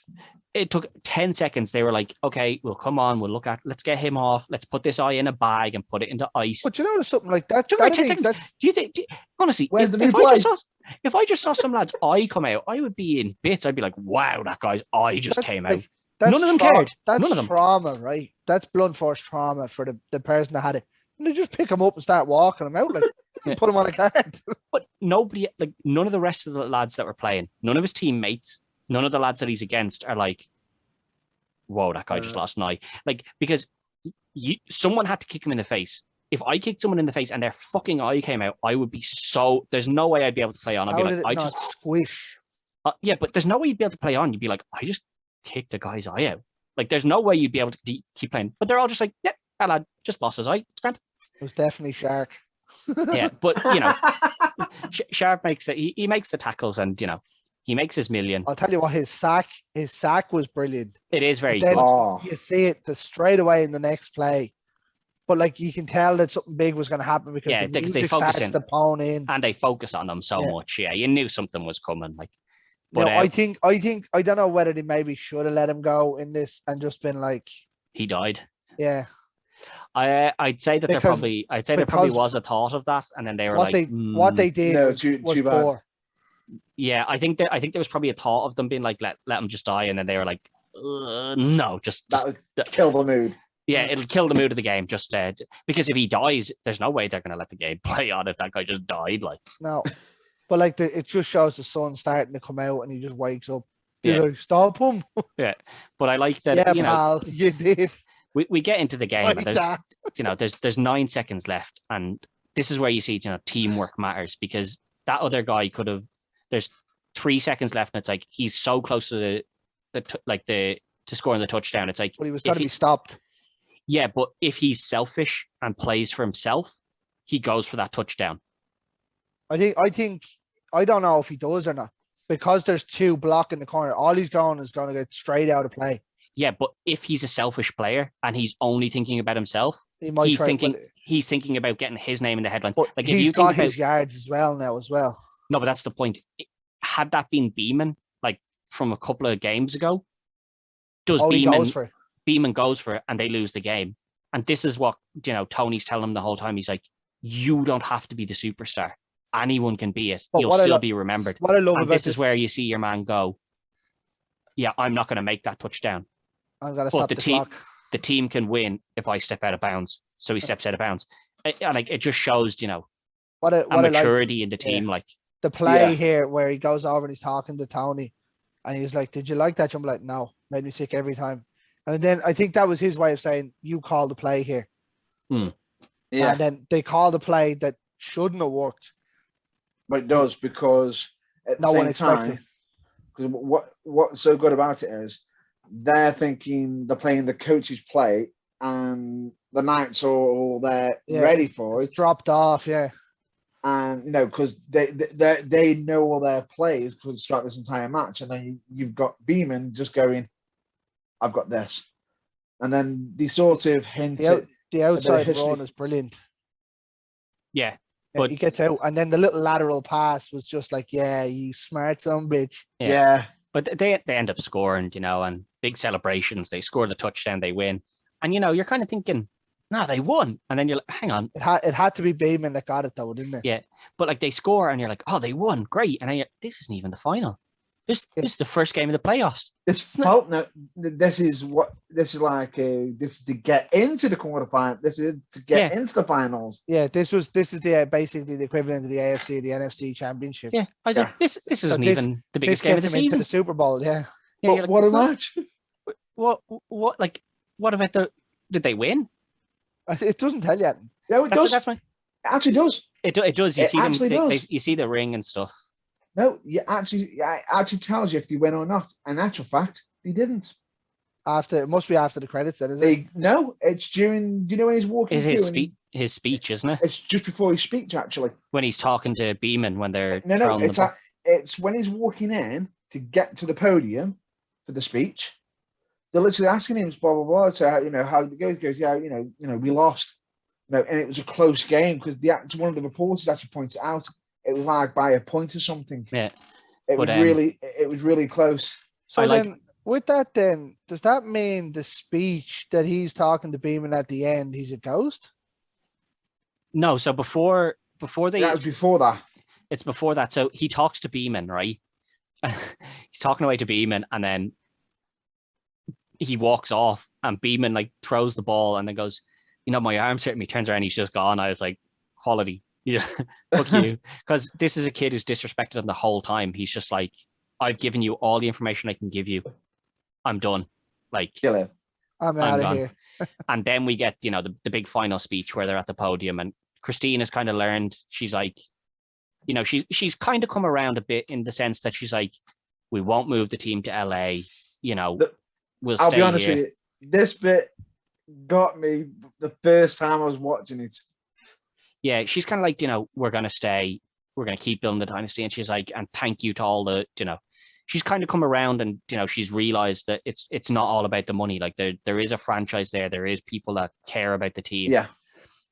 It took 10 seconds. They were like, okay, well, come on. Let's get him off. Let's put this eye in a bag and put it into ice. But there's something like that. Do you think, honestly, if I just saw some lad's eye come out, I would be in bits. I'd be like, wow, that guy's eye just came out. None of them cared. That's None of them. Trauma, right? That's blunt force trauma for the person that had it. And they just pick him up and start walking him out. Like, put him on a card. But nobody, like, none of the rest of the lads that were playing, none of his teammates, none of the lads that he's against are like, whoa, that guy just lost an eye. Like, because someone had to kick him in the face. If I kicked someone in the face and their fucking eye came out, I would be there's no way I'd be able to play on. I'd be like, I just squish. Yeah, but there's no way you'd be able to play on. You'd be like, I just kicked the guy's eye out. Like, there's no way you'd be able to keep playing. But they're all just like, yeah, that lad just lost his eye. It's grand. It was definitely Shark. Yeah, but Shark makes it. He makes the tackles, and he makes his million. I'll tell you what, his sack was brilliant. It is very good. good. You see it straight away in the next play, but like you can tell that something big was going to happen because the music starts to pone in, and they focus on them so much. Yeah, you knew something was coming. Like, but I think I don't know whether they maybe should have let him go in this and just been like, he died. Yeah. I'd say that there probably was a thought of that, and then they were what they did was too bad. Poor. Yeah, I think there was probably a thought of them being like, let him just die, and then they were like, no, that would kill the mood. Yeah, it'll kill the mood of the game. Just because if he dies, there's no way they're gonna let the game play on if that guy just died. Like, no, but like it just shows the sun starting to come out, and he just wakes up. You're like, stop him. Yeah, but I like that. Yeah, pal, you did. We get into the game, and there's 9 seconds left, and this is where you see teamwork matters, because that other guy could have. There's 3 seconds left, and it's like he's so close to to scoring the touchdown. It's like, but he was going to be stopped. Yeah, but if he's selfish and plays for himself, he goes for that touchdown. I think I don't know if he does or not, because there's 2 blocking the corner. All he's going is going to get straight out of play. Yeah, but if he's a selfish player and he's only thinking about himself, he's thinking about getting his name in the headlines. But like, he's got his yards as well now as well. No, but that's the point. Had that been Beeman, like from a couple of games ago, Beeman goes for it and they lose the game. And this is what Tony's telling him the whole time. He's like, you don't have to be the superstar. Anyone can be it. You'll still be remembered. What I love about this is where you see your man go, yeah, I'm not going to make that touchdown. I'm going to stop the clock. The team can win if I step out of bounds. So he steps out of bounds. It just shows, what maturity in the team. Yeah. Like the play here where he goes over and he's talking to Tony, and he's like, "Did you like that?" I'm like, "No, made me sick every time." And then I think that was his way of saying, "You call the play here." Yeah. And then they call the play that shouldn't have worked, but it does, because at the same time, because what's so good about it is they're thinking they're playing the coach's play, and the Knights are all there ready for it. It's dropped off, yeah. And because they know all their plays throughout this entire match, and then you've got Beeman just going, "I've got this," and then the sort of hint. The outside run is brilliant. Yeah. But he gets out, and then the little lateral pass was just like, "Yeah, you smart son, bitch." Yeah. But they end up scoring, and big celebrations. They score the touchdown, they win, and you're kind of thinking, "No, they won," and then you're like, "Hang on." It had to be Beeman that got it though, didn't it? Yeah, but like they score, and you're like, "Oh, they won, great!" And then this isn't even the final. This is the first game of the playoffs. This is to get into the quarterfinal. This is to get into the finals. Yeah, this is the basically the equivalent of the AFC, the NFC Championship. Yeah, I was like, this isn't even the biggest game of the season. Into the Super Bowl, yeah. But what a match! What about did they win? It doesn't tell you. Yeah, it does. That's my. actually does. It does. You It see them. actually does. You see the ring and stuff. No, it actually tells you if they win or not. In actual fact, they didn't. It must be after the credits, then, is it? No, it's during. Do you know when he's walking? Is his speech, isn't it? It's just before his speech, actually. When he's talking to Beeman when they're no, it's when he's walking in to get to the podium for the speech. They're literally asking him, blah blah blah. So how it goes? He goes, yeah, we lost. And it was a close game because one of the reporters actually pointed out it was like by a point or something. Yeah, it was really close. So with that, then does that mean the speech that he's talking to Beeman at the end, he's a ghost? No, so before they. That was before that. It's before that. So he talks to Beeman, right? He's talking away to Beeman, and then he walks off, and Beeman like throws the ball, and then goes, my arm's hurting me. Turns around, he's just gone. I was like, quality. Yeah, fuck you. Because this is a kid who's disrespected him the whole time. He's just like, I've given you all the information I can give you. I'm done. Like, kill him. I'm out of here. And then we get, the big final speech where they're at the podium, and Christine has kind of learned. She's like, she's kind of come around a bit in the sense that she's like, we won't move the team to LA. We'll I'll stay be honest here. with you. This bit got me the first time I was watching it. Yeah, she's kind of like, we're going to stay. We're going to keep building the dynasty. And she's like, and thank you to all the, she's kind of come around and, she's realized that it's not all about the money. Like there is a franchise there. There is people that care about the team. Yeah.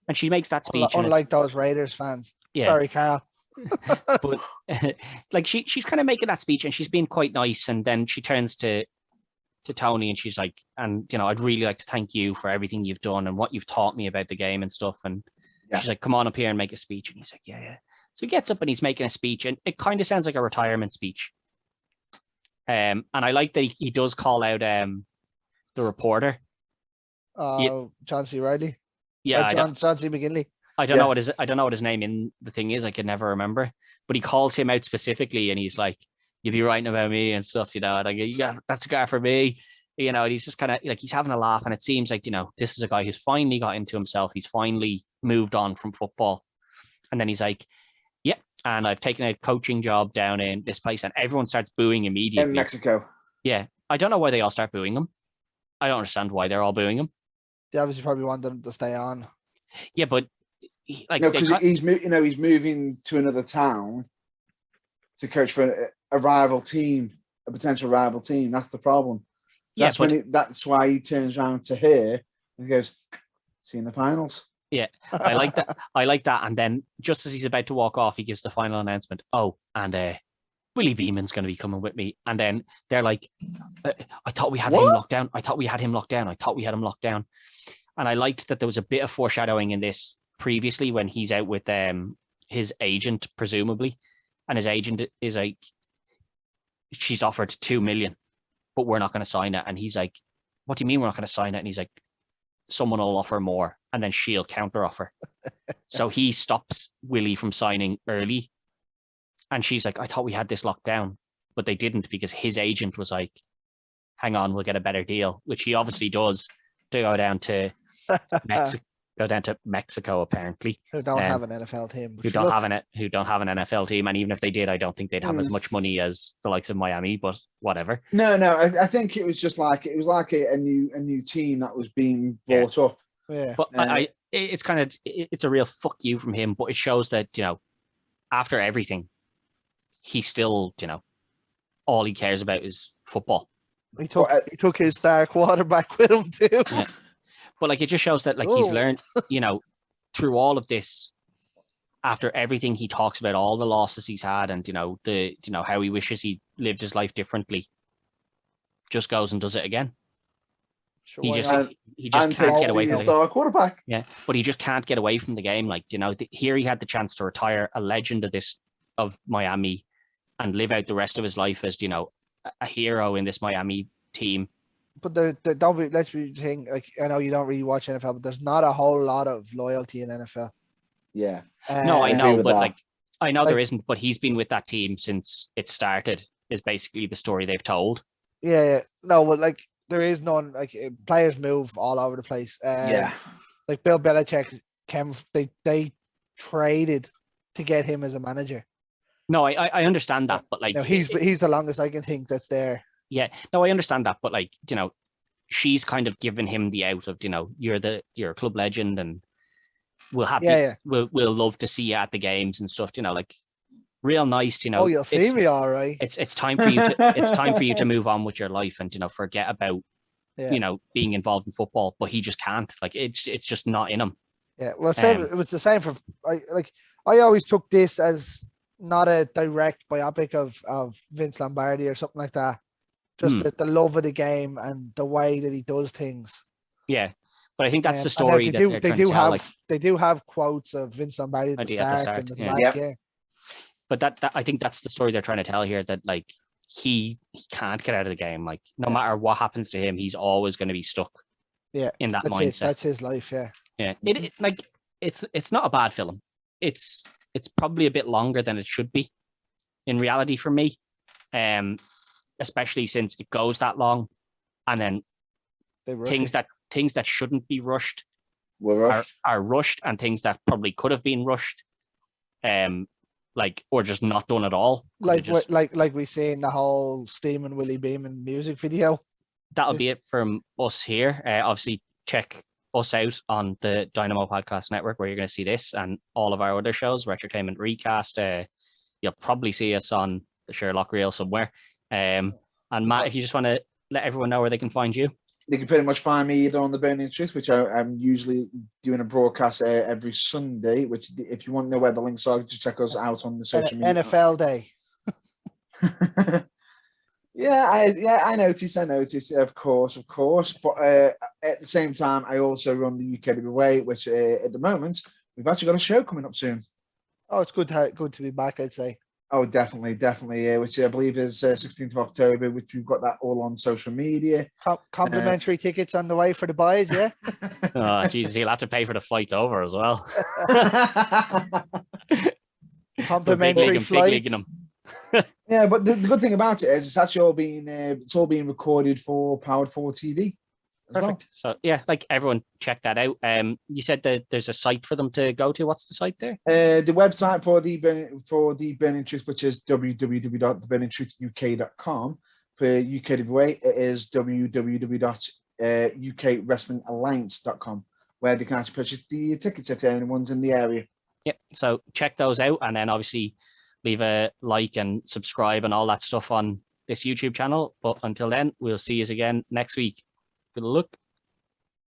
And she makes that speech. Unlike those Raiders fans. Yeah. Sorry, Carl. But like she's kind of making that speech and she's being quite nice. And then she turns to Tony and she's like, and I'd really like to thank you for everything you've done and what you've taught me about the game and stuff. And she's like, come on up here and make a speech. And he's like, yeah. So he gets up and he's making a speech, and it kind of sounds like a retirement speech. And I like that he does call out the reporter. John C. Riley. Yeah, John C. McGinley. I don't know what his name in the thing is. I can never remember. But he calls him out specifically, and he's like, "You'll be writing about me and stuff." And I go, "Yeah, that's a guy for me." And he's just kind of like he's having a laugh, and it seems like this is a guy who's finally got into himself. He's finally moved on from football, and then he's like, "Yeah, and I've taken a coaching job down in this place," and everyone starts booing immediately. In Mexico. Yeah, I don't know why they all start booing him. I don't understand why they're all booing him. They obviously probably want them to stay on. Yeah, but because he's moving to another town to coach for a rival team, a potential rival team. That's the problem. That's that's why he turns around to her and goes, "See you in the finals." Yeah, I like that. I like that. And then just as he's about to walk off, he gives the final announcement. Oh, and Willie Beeman's going to be coming with me. And then they're like, I thought we had him locked down. I thought we had him locked down. And I liked that there was a bit of foreshadowing in this previously when he's out with his agent, presumably. And his agent is like, she's offered 2 million, but we're not going to sign it. And he's like, what do you mean we're not going to sign it? And he's like, someone will offer more, and then she'll counter offer. So he stops Willie from signing early. And she's like, I thought we had this locked down, but they didn't, because his agent was like, hang on, we'll get a better deal, which he obviously does, to go down to Mexico, apparently. Who don't have an NFL team. Who don't have an NFL team. And even if they did, I don't think they'd have as much money as the likes of Miami, but whatever. No, I think it was just like, a new team that was being brought up. Yeah. But it's a real fuck you from him, but it shows that, after everything, he still, all he cares about is football. He took his star quarterback with him too. Yeah. But it just shows that he's learned, through all of this, after everything he talks about, all the losses he's had, and how he wishes he lived his life differently, just goes and does it again. Sure, he just can't get away from star quarterback. Yeah, but he just can't get away from the game. Here he had the chance to retire, a legend of Miami, and live out the rest of his life as a hero in this Miami team. But let's be saying, I know you don't really watch NFL, but there's not a whole lot of loyalty in NFL. Yeah. No, I know, but I know there isn't. But he's been with that team since it started. Is basically the story they've told. Yeah. No, but there is none. Players move all over the place. Yeah. Bill Belichick, they traded to get him as a manager. No, I understand that, but like, no, he's the longest I can think that's there. Yeah, no, I understand that, but like, she's kind of given him the out of, you're a club legend, and we'll have we'll love to see you at the games and stuff. Like, real nice. Oh, you'll see me, all right. It's time for you to it's time for you to move on with your life and forget about being involved in football. But he just can't. Like, it's just not in him. Yeah, well, it was the same for I always took this as not a direct biopic of Vince Lombardi or something like that. Just the love of the game and the way that he does things. Yeah, but I think that's the story they do have quotes of Vince Lombardi at the start and the back. Yeah. But I think that's the story they're trying to tell here, that like he can't get out of the game. Like, no matter what happens to him, he's always going to be stuck. Yeah, in that mindset. That's his life. Yeah. Yeah. It's not a bad film. It's probably a bit longer than it should be in reality for me. Especially since it goes that long, and then things that shouldn't be rushed are rushed, and things that probably could have been rushed, or just not done at all. Like we see in the whole Steaming Willie Beeman music video. That'll be it from us here. Obviously, check us out on the Dynamo Podcast Network, where you're going to see this and all of our other shows, Retrotainment Recast. You'll probably see us on the Sherlock Reel somewhere. And Matt, if you just want to let everyone know where they can find you. They can pretty much find me either on the Burning Truth, which I'm usually doing a broadcast every Sunday, which if you want to know where the links are, just check us out on the social media. NFL Day. I notice, of course. But at the same time, I also run the UK Way, which at the moment, we've actually got a show coming up soon. Oh, it's good to be back, I'd say. Oh, definitely. Which I believe is 16th of October, which we've got that all on social media. Complimentary tickets on the way for the boys, yeah? Oh, Jesus, he'll have to pay for the flights over as well. Complimentary flights. Yeah, but the good thing about it is it's actually all being recorded for Powered 4 TV. Perfect. So yeah, like, everyone check that out. You said that there's a site for them to go to. What's the site there? The website for the Burning Truth, which is www.theburningtruthuk.com. For UKWA, it is www.ukwrestlingalliance.com, where they can actually purchase the tickets if anyone's in the area. Yep. So check those out, and then obviously leave a like and subscribe and all that stuff on this YouTube channel. But until then, we'll see you again next week. Good luck.